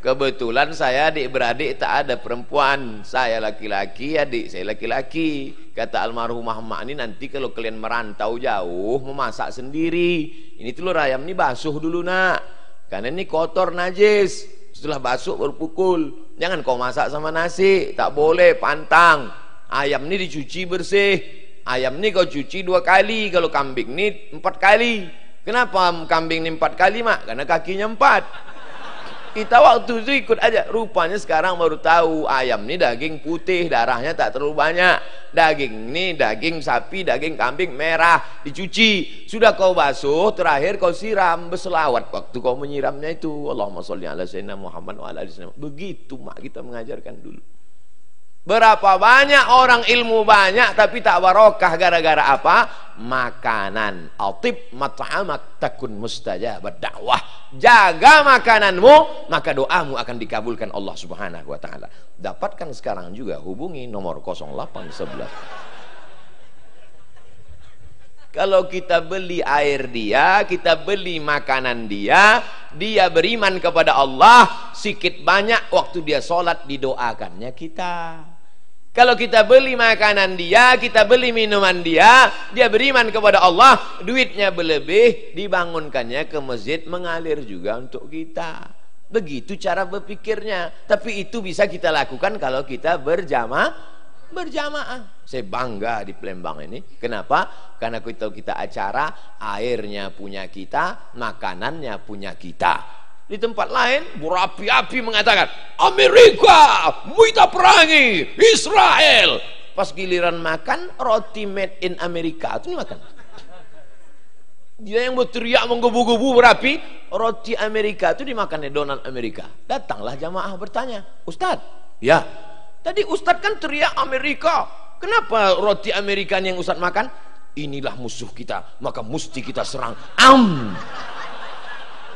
Kebetulan saya adik-beradik tak ada perempuan, saya laki-laki, adik saya laki-laki. Kata almarhumah mak ini, nanti kalau kalian merantau jauh memasak sendiri, ini telur ayam ini basuh dulu nak, karena ini kotor najis. Setelah basuh baru pukul. Jangan kau masak sama nasi, tak boleh, pantang. Ayam ini dicuci bersih. Ayam ini kau cuci 2 kali, kalau kambing ini 4 kali. Kenapa kambing ini 4 kali mak? Karena kakinya 4. Kita waktu itu ikut aja. Rupanya sekarang baru tahu ayam ini daging putih, darahnya tak terlalu banyak. Daging ini daging sapi, daging kambing merah, dicuci. Sudah kau basuh, terakhir kau siram berselawat waktu kau menyiramnya itu. Allahumma sholli ala sayyidina Muhammad wa ala ali sayyidina. Begitu mak kita mengajarkan dulu. Berapa banyak orang ilmu banyak tapi tak barokah gara-gara apa? Makanan. Atib mat'amak takun mustajabad dakwah. Jaga makananmu, maka doamu akan dikabulkan Allah Subhanahu wa taala. Dapatkan sekarang juga, hubungi nomor 0811. Kalau kita beli air dia, kita beli makanan dia, dia beriman kepada Allah, sikit banyak waktu dia sholat didoakannya kita. Kalau kita beli makanan dia, kita beli minuman dia, dia beriman kepada Allah, duitnya berlebih, dibangunkannya ke masjid, mengalir juga untuk kita. Begitu cara berpikirnya. Tapi itu bisa kita lakukan kalau kita berjamaah. berjamaah. Saya bangga di Palembang ini. Kenapa? Karena kita acara, airnya punya kita, makanannya punya kita. Di tempat lain berapi-api mengatakan Amerika kita perangi Israel. Pas giliran makan roti made in Amerika itu makan. Dia yang berteriak menggebu-gebu berapi, roti Amerika itu dimakannya Donald Amerika. Datanglah jamaah bertanya, Ustadz, ya tadi Ustadz kan teriak Amerika, kenapa roti Amerika yang Ustadz makan? Inilah musuh kita, maka mesti kita serang.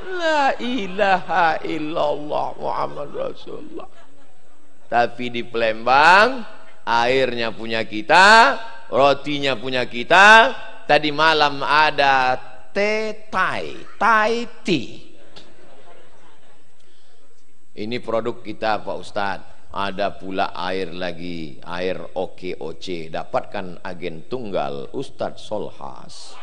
La ilaha illallah Muhammad Rasulullah. Tapi di Palembang airnya punya kita, rotinya punya kita. Tadi malam ada Thai tea. Ini produk kita Pak Ustadz. Ada pula air lagi, air OKOC. Dapatkan agen tunggal Ustadz Solhas.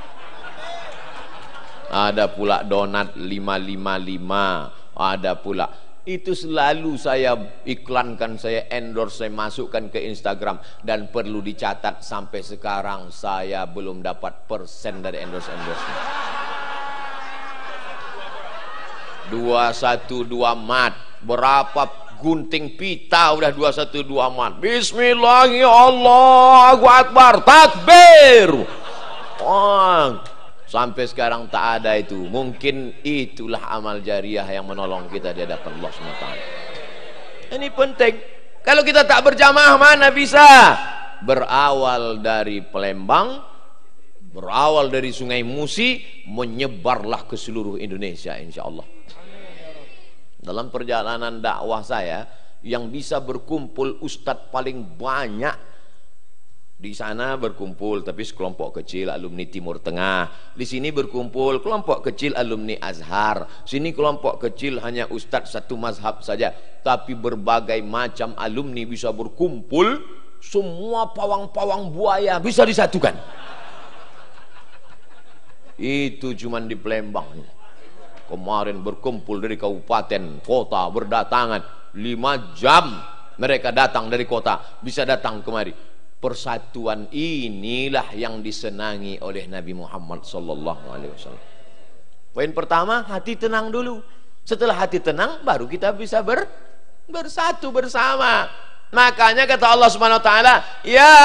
Ada pula donat 555. Ada pula. Itu selalu saya iklankan, saya endorse, saya masukkan ke Instagram. Dan perlu dicatat sampai sekarang saya belum dapat persen dari endorse-endorse. 212 mat. Berapa gunting pita udah 212 mat. Bismillahirrahmanirrahim, Allahu Akbar, takbir. Sampai sekarang tak ada itu. Mungkin itulah amal jariah yang menolong kita di hadapan Allah SWT. Ini penting. Kalau kita tak berjamaah mana bisa? Berawal dari Palembang, berawal dari Sungai Musi, menyebarlah ke seluruh Indonesia insya Allah. Dalam perjalanan dakwah saya, yang bisa berkumpul ustadz paling banyak di sana berkumpul, tapi sekelompok kecil alumni Timur Tengah. Di sini berkumpul kelompok kecil alumni Azhar. Sini kelompok kecil hanya ustadz satu mazhab saja. Tapi berbagai macam alumni bisa berkumpul. Semua pawang-pawang buaya bisa disatukan. Itu cuman di Palembang. Kemarin berkumpul dari kabupaten, kota, berdatangan 5 jam. Mereka datang dari kota, bisa datang kemari. Persatuan inilah yang disenangi oleh Nabi Muhammad SAW. Poin pertama, hati tenang dulu. Setelah hati tenang, baru kita bisa bersatu bersama. Makanya kata Allah Subhanahu Wa Taala, ya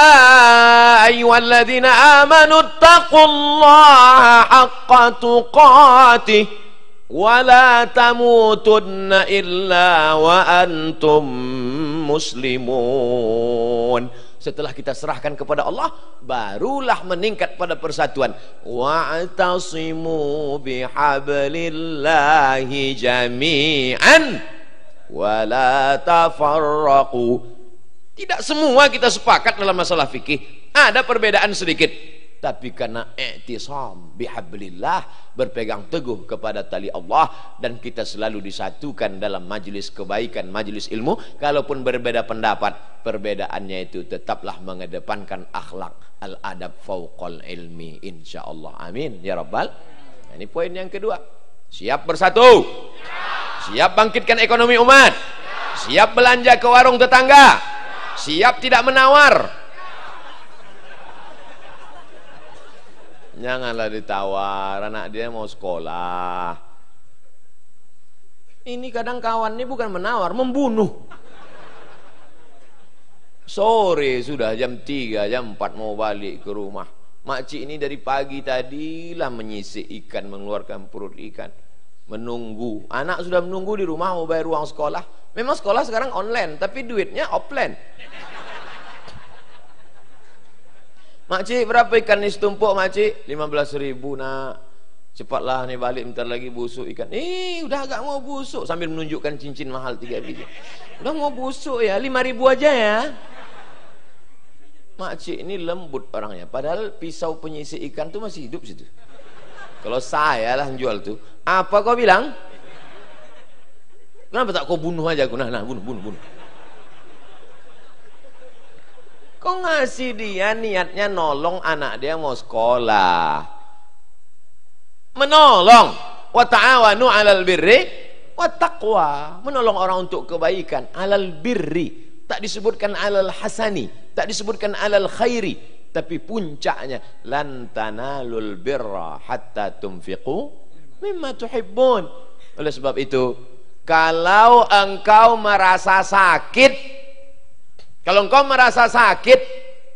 ayyuhalladzina amanu taqullaha haqqa tuqatih wa la tamutunna illa wa antum muslimun. Setelah kita serahkan kepada Allah, barulah meningkat pada persatuan. Wa'tasimu bihablillahi jami'an wa la tafarraqu. Tidak semua kita sepakat dalam masalah fikih. Ada perbedaan sedikit. Tapi karena i'tisam bihablillah, berpegang teguh kepada tali Allah, dan kita selalu disatukan dalam majelis kebaikan, majelis ilmu. Kalaupun berbeda pendapat, perbedaannya itu tetaplah mengedepankan akhlak, al-adab fauqal ilmi, insyaallah. Amin ya rabbal. Nah, ini poin yang kedua. Siap bersatu, siap bangkitkan ekonomi umat, siap belanja ke warung tetangga, siap tidak menawar. Janganlah ditawar, anak dia mau sekolah. Ini kadang kawan ini bukan menawar, membunuh. Sore sudah jam 3, jam 4 mau balik ke rumah. Makcik ini dari pagi tadilah menyisik ikan, mengeluarkan perut ikan, menunggu. Anak sudah menunggu di rumah mau bayar uang sekolah. Memang sekolah sekarang online, tapi duitnya offline. Makcik, berapa ikan ini setumpuk makcik? 15.000 nak. Cepatlah nih balik, bentar lagi busuk ikan. Udah agak mau busuk, sambil menunjukkan cincin mahal 3 biji. Udah mau busuk ya, 5.000 aja ya. Makcik ini lembut orangnya, padahal pisau penyisik ikan tuh masih hidup situ. Kalau saya lah yang jual tuh, apa kau bilang? Kenapa tak kau bunuh aja aku? Nah, bunuh. Kau ngasih dia niatnya nolong anak dia mau sekolah, menolong. Wa ta'awanu 'alal birri wat taqwa, menolong orang untuk kebaikan. 'Alal birri, tak disebutkan alal hasani, tak disebutkan alal khairi, tapi puncaknya lan tanalul birra hatta tunfiqu mimma tuhibbun. Oleh sebab itu, kalau engkau merasa sakit,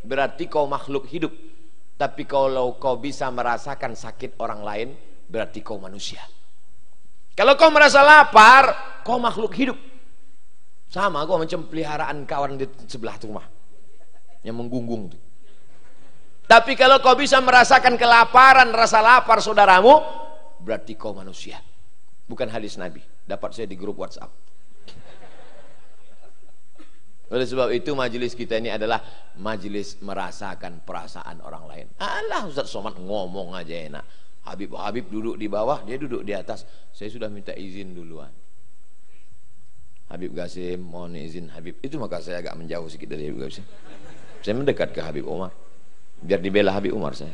berarti kau makhluk hidup. Tapi kalau kau bisa merasakan sakit orang lain, berarti kau manusia. Kalau kau merasa lapar, kau makhluk hidup. Sama kau macam peliharaan kawan di sebelah rumah yang menggunggung tuh. Tapi kalau kau bisa merasakan kelaparan, rasa lapar saudaramu, berarti kau manusia. Bukan hadis Nabi, dapat saya di grup WhatsApp. Oleh sebab itu majelis kita ini adalah majelis merasakan perasaan orang lain. Alah, Ustaz Somad ngomong aja enak. Habib duduk di bawah, dia duduk di atas. Saya sudah minta izin duluan. Habib Qasim, mohon izin Habib. Itu maka saya agak menjauh sedikit dari Habib Qasim. Saya mendekat ke Habib Umar, biar dibela Habib Umar saya.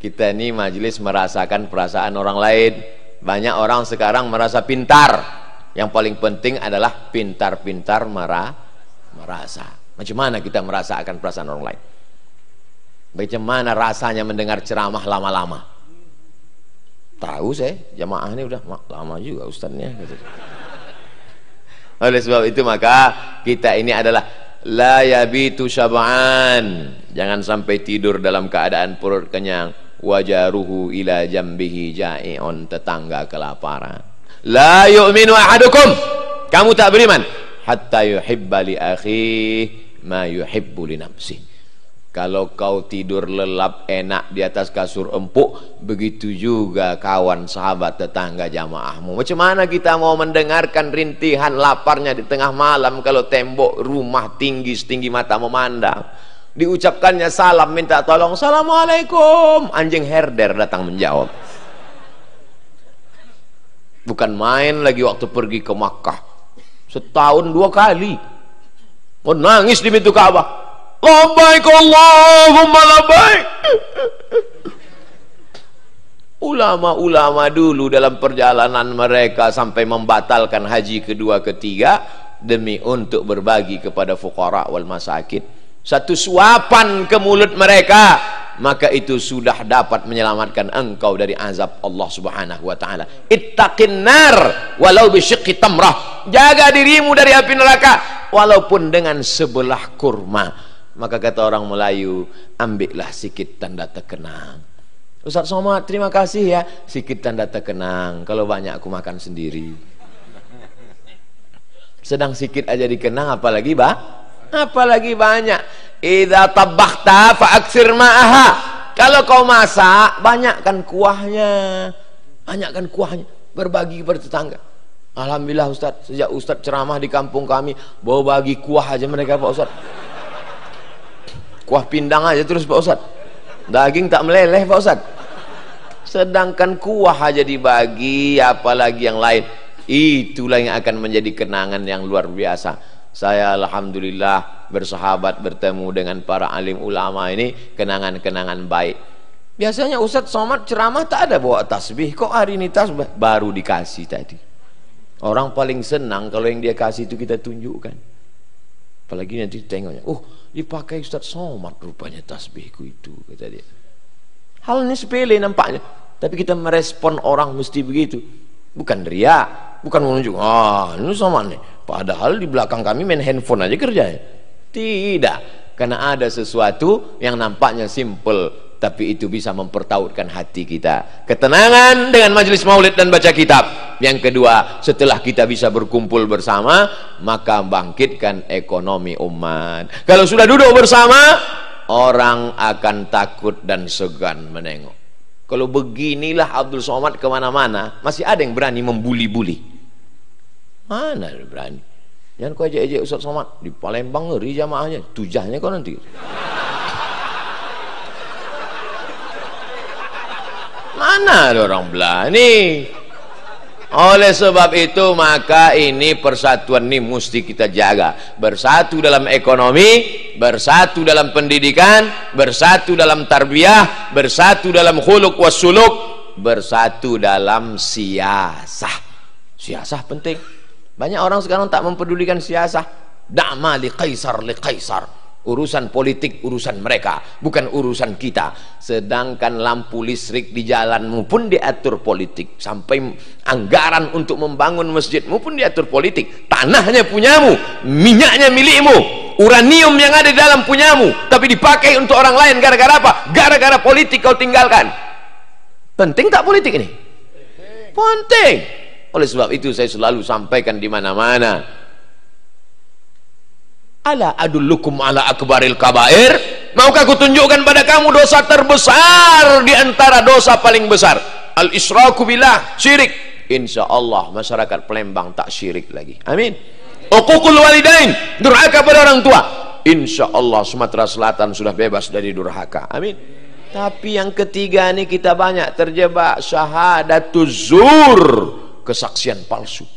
Kita ini majelis merasakan perasaan orang lain. Banyak orang sekarang merasa pintar. Yang paling penting adalah pintar-pintar merasa. Macam mana kita merasakan perasaan orang lain? Bagaimana rasanya mendengar ceramah lama-lama? Tahu saya, jamaah ini udah lama juga ustaznya. Oleh sebab itu maka kita ini adalah la yabitu syab'an, jangan sampai tidur dalam keadaan perut kenyang. Wajaruhu ila jambihi ja'i'un, tetangga kelaparan. La yu'minu ahadukum, kamu tak beriman hatta yuhibba li akhihi ma yuhibbu li nafsihi. Kalau kau tidur lelap enak di atas kasur empuk, begitu juga kawan, sahabat, tetangga, jamaahmu. Macam mana kita mau mendengarkan rintihan laparnya di tengah malam kalau tembok rumah tinggi setinggi mata memandang? Diucapkannya salam, minta tolong, assalamualaikum, anjing herder datang menjawab. Bukan main lagi waktu pergi ke Makkah, setahun 2 kali mau nangis di pintu Ka'bah. Labbaik Allahumma labbaik. Ulama-ulama dulu dalam perjalanan mereka sampai membatalkan haji kedua ketiga demi untuk berbagi kepada fuqara wal masakin. Satu suapan ke mulut mereka, maka itu sudah dapat menyelamatkan engkau dari azab Allah Subhanahu wa taala. Ittaqin nar walau bisyiqqi tamrah. Jaga dirimu dari api neraka walaupun dengan sebelah kurma. Maka kata orang Melayu, ambillah sikit tanda terkenang. Ustaz Somad, terima kasih ya, sikit tanda terkenang. Kalau banyak aku makan sendiri. Sedang sikit aja dikenang, apalagi banyak. Idza tabakhta fa'aksir ma'aha. Kalau kau masak, banyakkan kuahnya. Berbagi kepada tetangga. Alhamdulillah Ustaz, sejak Ustaz ceramah di kampung kami, bawa bagi kuah aja mereka Pak Ustaz. Kuah pindang aja terus Pak Ustaz, daging tak meleleh Pak Ustaz. Sedangkan kuah aja dibagi, apalagi yang lain. Itulah yang akan menjadi kenangan yang luar biasa. Saya alhamdulillah bersahabat, bertemu dengan para alim ulama ini, kenangan-kenangan baik. Biasanya Ustaz Somad ceramah tak ada bawa tasbih, kok hari ini tasbih baru dikasih tadi. Orang paling senang kalau yang dia kasih itu kita tunjukkan. Apalagi nanti tengoknya, dipakai Ustaz Somad rupanya tasbihku itu, kata dia. Hal ini sepele nampaknya, tapi kita merespon orang mesti begitu. Bukan ria, bukan menunjuk, ini Somad nih, padahal di belakang kami main handphone aja kerjanya. Tidak, karena ada sesuatu yang nampaknya simple, tapi itu bisa mempertautkan hati kita. Ketenangan dengan majelis maulid dan baca kitab. Yang kedua, setelah kita bisa berkumpul bersama, maka bangkitkan ekonomi umat. Kalau sudah duduk bersama, orang akan takut dan segan menengok. Kalau beginilah Abdul Somad kemana-mana, masih ada yang berani membuli-buli. Mana ada berani? Jangan kau ejek-ejek Ustaz Somad, di Palembang ngeri jamaahnya, tujahnya kau nanti. Mana ada orang berani? Oleh sebab itu maka ini persatuan ini mesti kita jaga. Bersatu dalam ekonomi, bersatu dalam pendidikan, bersatu dalam tarbiyah, bersatu dalam khuluq wassuluk, bersatu dalam siasah. Siasah penting. Banyak orang sekarang tak mempedulikan siasah. Da'ma li qaisar li qaisar. Urusan politik urusan mereka, bukan urusan kita. Sedangkan lampu listrik di jalanmu pun diatur politik, sampai anggaran untuk membangun masjidmu pun diatur politik. Tanahnya punyamu, minyaknya milikmu, uranium yang ada di dalam punyamu, tapi dipakai untuk orang lain gara-gara apa? Gara-gara politik kau tinggalkan. Penting tak politik ini? Penting. Oleh sebab itu saya selalu sampaikan di mana-mana, ala adullukum ala akbaril kabair, maukah aku tunjukkan pada kamu dosa terbesar di antara dosa paling besar? Al isyraku billah, syirik. Insya Allah masyarakat Palembang tak syirik lagi. Amin. Uququl walidain, durhaka pada orang tua. Insya Allah Sumatera Selatan sudah bebas dari durhaka. Amin. Tapi yang ketiga ini kita banyak terjebak, syahadatuz zur, kesaksian palsu.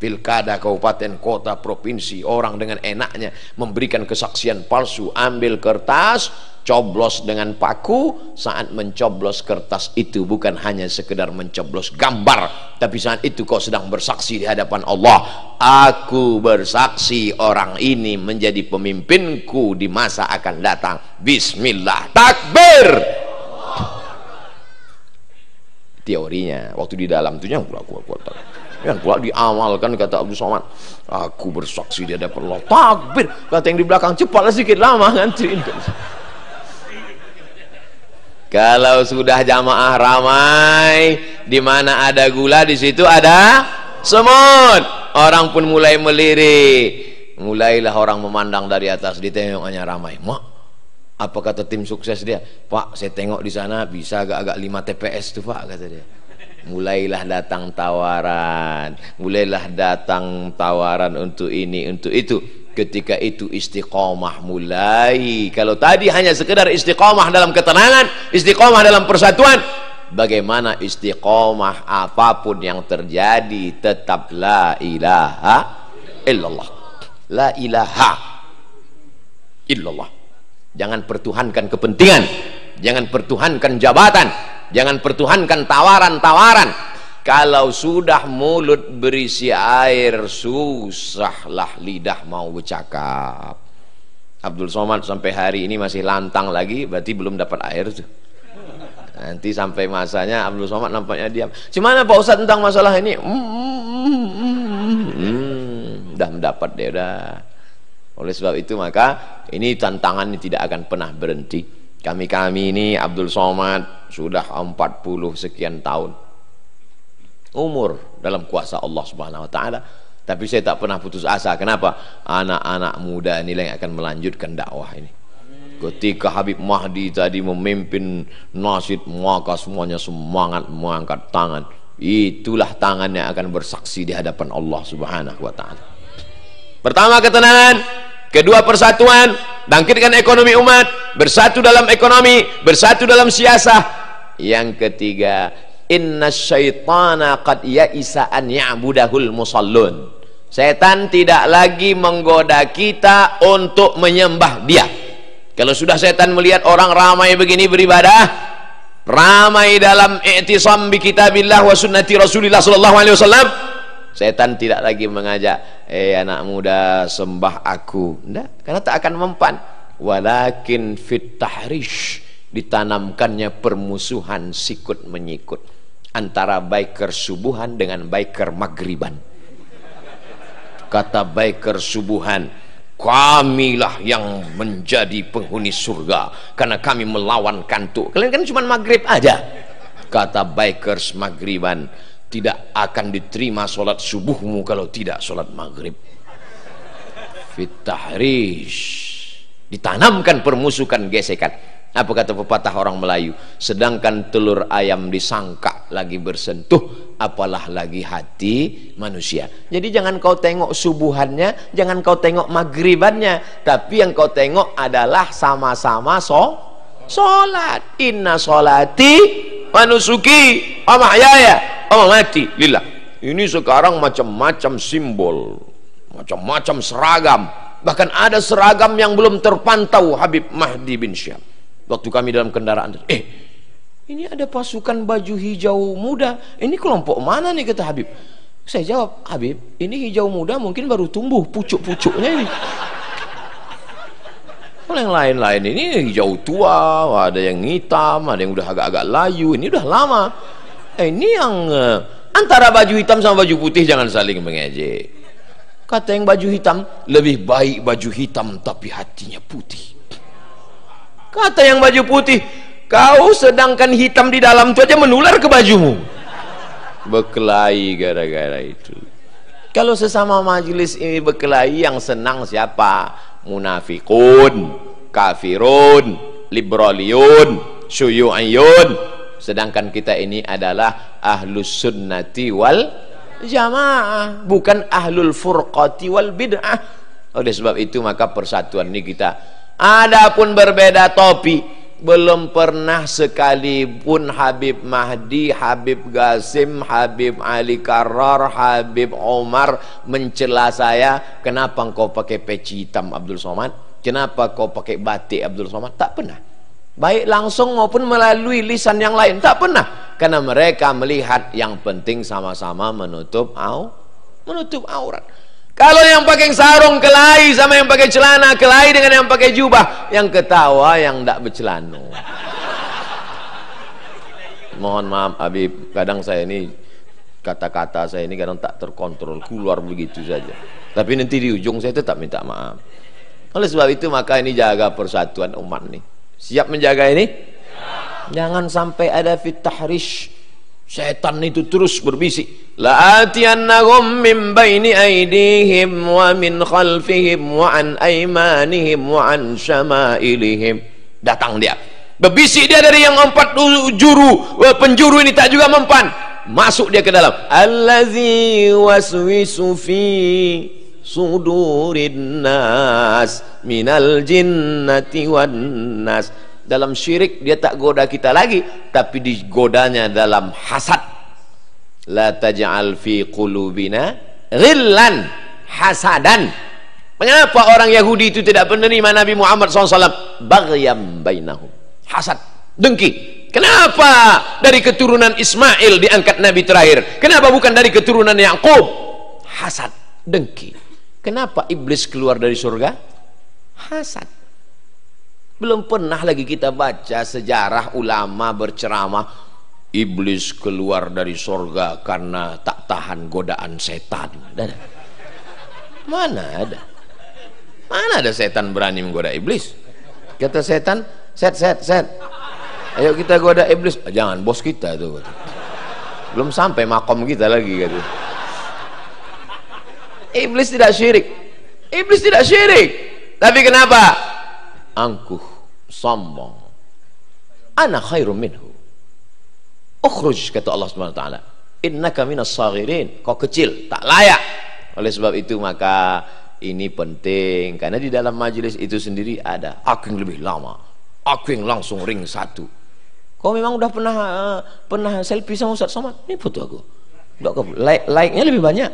Pilkada, kabupaten, kota, provinsi, orang dengan enaknya memberikan kesaksian palsu. Ambil kertas, coblos dengan paku. Saat mencoblos kertas itu bukan hanya sekedar mencoblos gambar, tapi saat itu kau sedang bersaksi di hadapan Allah. Aku bersaksi orang ini menjadi pemimpinku di masa akan datang. Bismillah, takbir. Teorinya waktu di dalam itu yang yang pula diamalkan, kata Abdul Somad, aku bersaksi di hadapan Allah, takbir. Kata yang di belakang, cepatlah sedikit, lama ngantriin. Kalau sudah jamaah ramai, di mana ada gula di situ ada semut. Orang pun mulai melirik. Mulailah orang memandang dari atas, ditengoknya ramai. Mak, apa kata tim sukses dia? Pak, saya tengok di sana bisa agak-agak 5 TPS tuh Pak, kata dia. Mulailah datang tawaran, untuk ini, untuk itu. Ketika itu istiqomah mulai. Kalau tadi hanya sekedar istiqomah dalam ketenangan, istiqomah dalam persatuan, bagaimana istiqomah apapun yang terjadi tetap la ilaha illallah, la ilaha illallah. Jangan pertuhankan kepentingan, jangan pertuhankan jabatan, jangan pertuhankan tawaran-tawaran. Kalau sudah mulut berisi air, susahlah lidah mau bercakap. Abdul Somad sampai hari ini masih lantang lagi, berarti belum dapat air tuh. Nanti sampai masanya Abdul Somad nampaknya diam. Gimana Pak Ustaz tentang masalah ini? Udah mendapat dia udah. Oleh sebab itu maka ini tantangan ini tidak akan pernah berhenti. Kami ini Abdul Somad sudah 40 sekian tahun umur dalam kuasa Allah Subhanahu wa taala, tapi saya tak pernah putus asa. Kenapa? Anak-anak muda inilah yang akan melanjutkan dakwah ini. Ketika Habib Mahdi tadi memimpin nasyid, maka semuanya semangat mengangkat tangan. Itulah tangan yang akan bersaksi di hadapan Allah Subhanahu wa taala. Pertama ketenangan, kedua persatuan, bangkitkan ekonomi umat, bersatu dalam ekonomi, bersatu dalam siasah. Yang ketiga, inna syaitana qad ya'isa an ya'budahul musallun. Setan tidak lagi menggoda kita untuk menyembah dia. Kalau sudah setan melihat orang ramai begini beribadah, ramai dalam i'tisam bi kitabillah wa sunnati Rasulillah sallallahu alaihi wasallam, setan tidak lagi mengajak, anak muda sembah aku. Tidak, karena tak akan mempan. Walakin fit tahrish, ditanamkannya permusuhan sikut menyikut antara biker subuhan dengan biker magriban. Kata biker subuhan, kamilah yang menjadi penghuni surga karena kami melawan kantuk. Kalian kan cuma maghrib aja. Kata bikers magriban, tidak akan diterima solat subuhmu kalau tidak solat maghrib. Fit tahrish, ditanamkan permusukan, gesekan. Apa kata pepatah orang Melayu? Sedangkan telur ayam disangka lagi bersentuh, apalah lagi hati manusia. Jadi jangan kau tengok subuhannya, jangan kau tengok maghribannya, tapi yang kau tengok adalah sama-sama sholat. Inna sholati wa nusuki wa mahyaya wa mamati lillah. Ini sekarang macam-macam simbol, macam-macam seragam. Bahkan ada seragam yang belum terpantau Habib Mahdi bin Syihab. Waktu kami dalam kendaraan, ini ada pasukan baju hijau muda, ini kelompok mana nih, kata Habib? Saya jawab, Habib, ini hijau muda mungkin baru tumbuh pucuk-pucuknya ini. Kalau yang lain-lain ini hijau tua, ada yang hitam, ada yang udah agak-agak layu, ini udah lama. Ini yang antara baju hitam sama baju putih jangan saling mengejek. Kata yang baju hitam, lebih baik baju hitam tapi hatinya putih. Kata yang baju putih, kau sedangkan hitam di dalam itu aja menular ke bajumu. Berkelahi gara-gara itu. Kalau sesama majelis ini berkelahi, yang senang siapa? Munafikun, kafirun, liberaliun, syuyu'iyun. Sedangkan kita ini adalah ahlus sunnati wal jamaah, bukan ahlul furqati wal bid'ah. Oleh sebab itu maka persatuan ini kita, adapun berbeda topi, belum pernah sekalipun Habib Mahdi, Habib Qasim, Habib Ali Karrar, Habib Omar mencela saya, kenapa engkau pakai peci hitam Abdul Somad, kenapa kau pakai batik Abdul Somad. Tak pernah, baik langsung maupun melalui lisan yang lain, tak pernah. Karena mereka melihat yang penting sama-sama menutup aurat. Kalau yang pakai sarung kelahi sama yang pakai celana kelahi dengan yang pakai jubah, yang ketawa yang tidak bercelana. Mohon maaf Habib, kadang saya ini kata-kata saya ini kadang tak terkontrol, keluar begitu saja. Tapi nanti di ujung saya tetap minta maaf. Oleh sebab itu maka ini jaga persatuan umat nih. Siap menjaga ini? Jangan sampai ada fitahrish. Setan itu terus berbisik, la'atiyannahum min baini aydihim wa min khalfihim wa an aymanihim wa an syama'ilihim. Datang dia, berbisik dia dari yang 4 penjuru ini tak juga mempan. Masuk dia ke dalam. Allazi waswisu fi sudurin nas minal jinnati wan nas. Dalam syirik dia tak goda kita lagi, tapi digodanya dalam hasad. La taj'al fi qulubina ghillan hasadan. Mengapa orang Yahudi itu tidak menerima Nabi Muhammad SAW? Baghyam bainahum, hasad, dengki. Kenapa dari keturunan Ismail diangkat Nabi terakhir? Kenapa bukan dari keturunan Yakub? Hasad, dengki. Kenapa iblis keluar dari surga? Hasad. Belum pernah lagi kita baca sejarah ulama berceramah iblis keluar dari surga karena tak tahan godaan setan. Mana ada? Mana ada setan berani menggoda iblis? Kata setan, set. Ayo kita goda iblis. Jangan, bos kita tuh. Belum sampai makom kita lagi kata. Iblis tidak syirik. Iblis tidak syirik. Tapi kenapa? Angkuh, sombong. Ana khairum minhu. Ukhruj, kata Allah Subhanahu wa taala. Innaka minas saghirin. Kau kecil, tak layak. Oleh sebab itu maka ini penting, karena di dalam majelis itu sendiri ada aku yang lebih lama, aku yang langsung ring 1. Kau memang udah pernah selfie sama Ustaz Somad? Ini foto aku. Like-nya lebih banyak.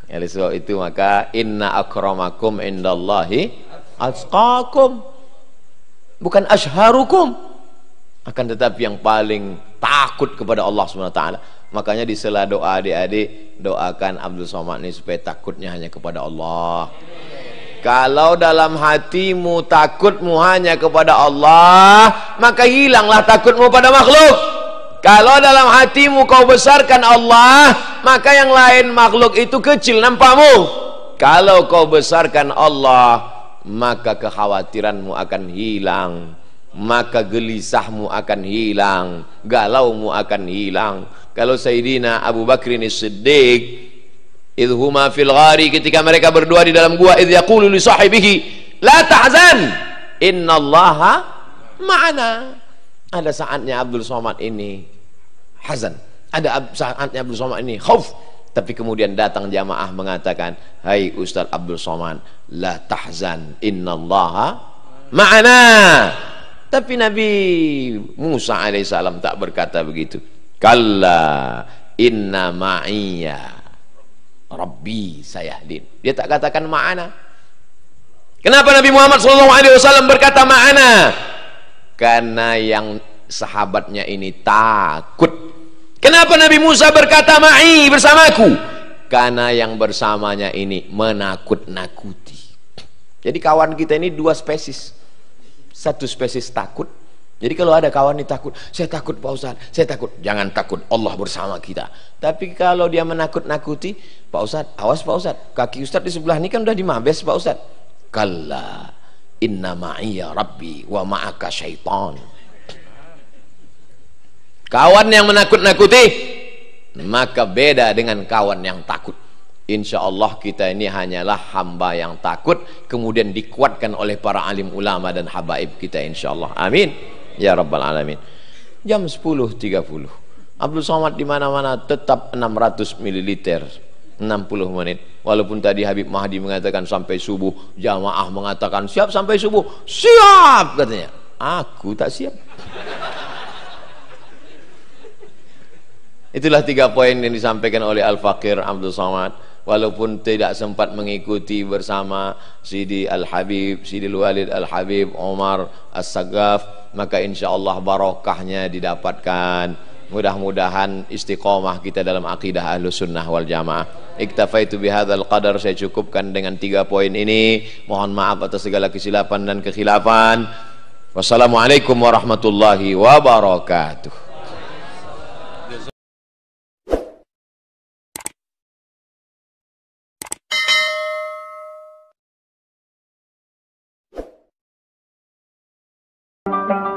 Oleh sebab itu maka inna akramakum indallahi atqakum, bukan ashharukum, akan tetapi yang paling takut kepada Allah SWT. Makanya di sela doa adik-adik, doakan Abdul Somad ini supaya takutnya hanya kepada Allah. Kalau dalam hatimu takutmu hanya kepada Allah, maka hilanglah takutmu pada makhluk. Kalau dalam hatimu kau besarkan Allah, maka yang lain makhluk itu kecil nampakmu. Kalau kau besarkan Allah, maka kekhawatiranmu akan hilang, maka gelisahmu akan hilang, galaumu akan hilang. Kalau Sayyidina Abu Bakrin As-Siddiq, idhuma fil ghari, ketika mereka berdua di dalam gua, idh yaqulu li sahibihi la tahzan innallaha ma'ana. Ada saatnya Abdul Somad ini hazan, ada saatnya Abdul Somad ini khauf, tapi kemudian datang jamaah mengatakan, hai Ustaz Abdul Somad, la tahzan innallaha ma'ana. Tapi Nabi Musa alaihissalam tak berkata begitu. Kalla inna ma'iyya Rabbi sayahdin. Dia tak katakan ma'ana. Kenapa Nabi Muhammad SAW berkata ma'ana? Karena yang sahabatnya ini takut Kenapa Nabi Musa berkata ma'i, bersamaku? Karena yang bersamanya ini menakut-nakuti. Jadi kawan kita ini dua spesies. Satu spesies takut. Jadi kalau ada kawan ini takut, saya takut Pak Ustadz, saya takut. Jangan takut, Allah bersama kita. Tapi kalau dia menakut-nakuti, Pak Ustadz, awas Pak Ustadz, kaki Ustadz di sebelah ini kan udah dimabes Pak Ustadz. Kalla inna ma'iya rabbi wa ma'aka syaitan. Kawan yang menakut-nakuti maka beda dengan kawan yang takut. Insya Allah kita ini hanyalah hamba yang takut, kemudian dikuatkan oleh para alim ulama dan habaib kita, insya Allah. Amin ya rabbal alamin. Jam 10.30 Abdul Somad di mana-mana tetap 600 ml 60 menit. Walaupun tadi Habib Mahdi mengatakan sampai subuh, jamaah mengatakan siap sampai subuh, siap katanya. Aku tak siap. Itulah 3 poin yang disampaikan oleh Al-Fakir Abdul Somad. Walaupun tidak sempat mengikuti bersama Sidi Al-Habib, Sidi Al-Walid Al-Habib, Omar As-Sagaf, maka insya Allah barokahnya didapatkan. Mudah-mudahan istiqomah kita dalam akidah Ahlus Sunnah wal Jamaah. Iktafaitu bihadzal qadar, saya cukupkan dengan 3 poin ini. Mohon maaf atas segala kesilapan dan kekhilafan. Wassalamualaikum warahmatullahi wabarakatuh. Thank you.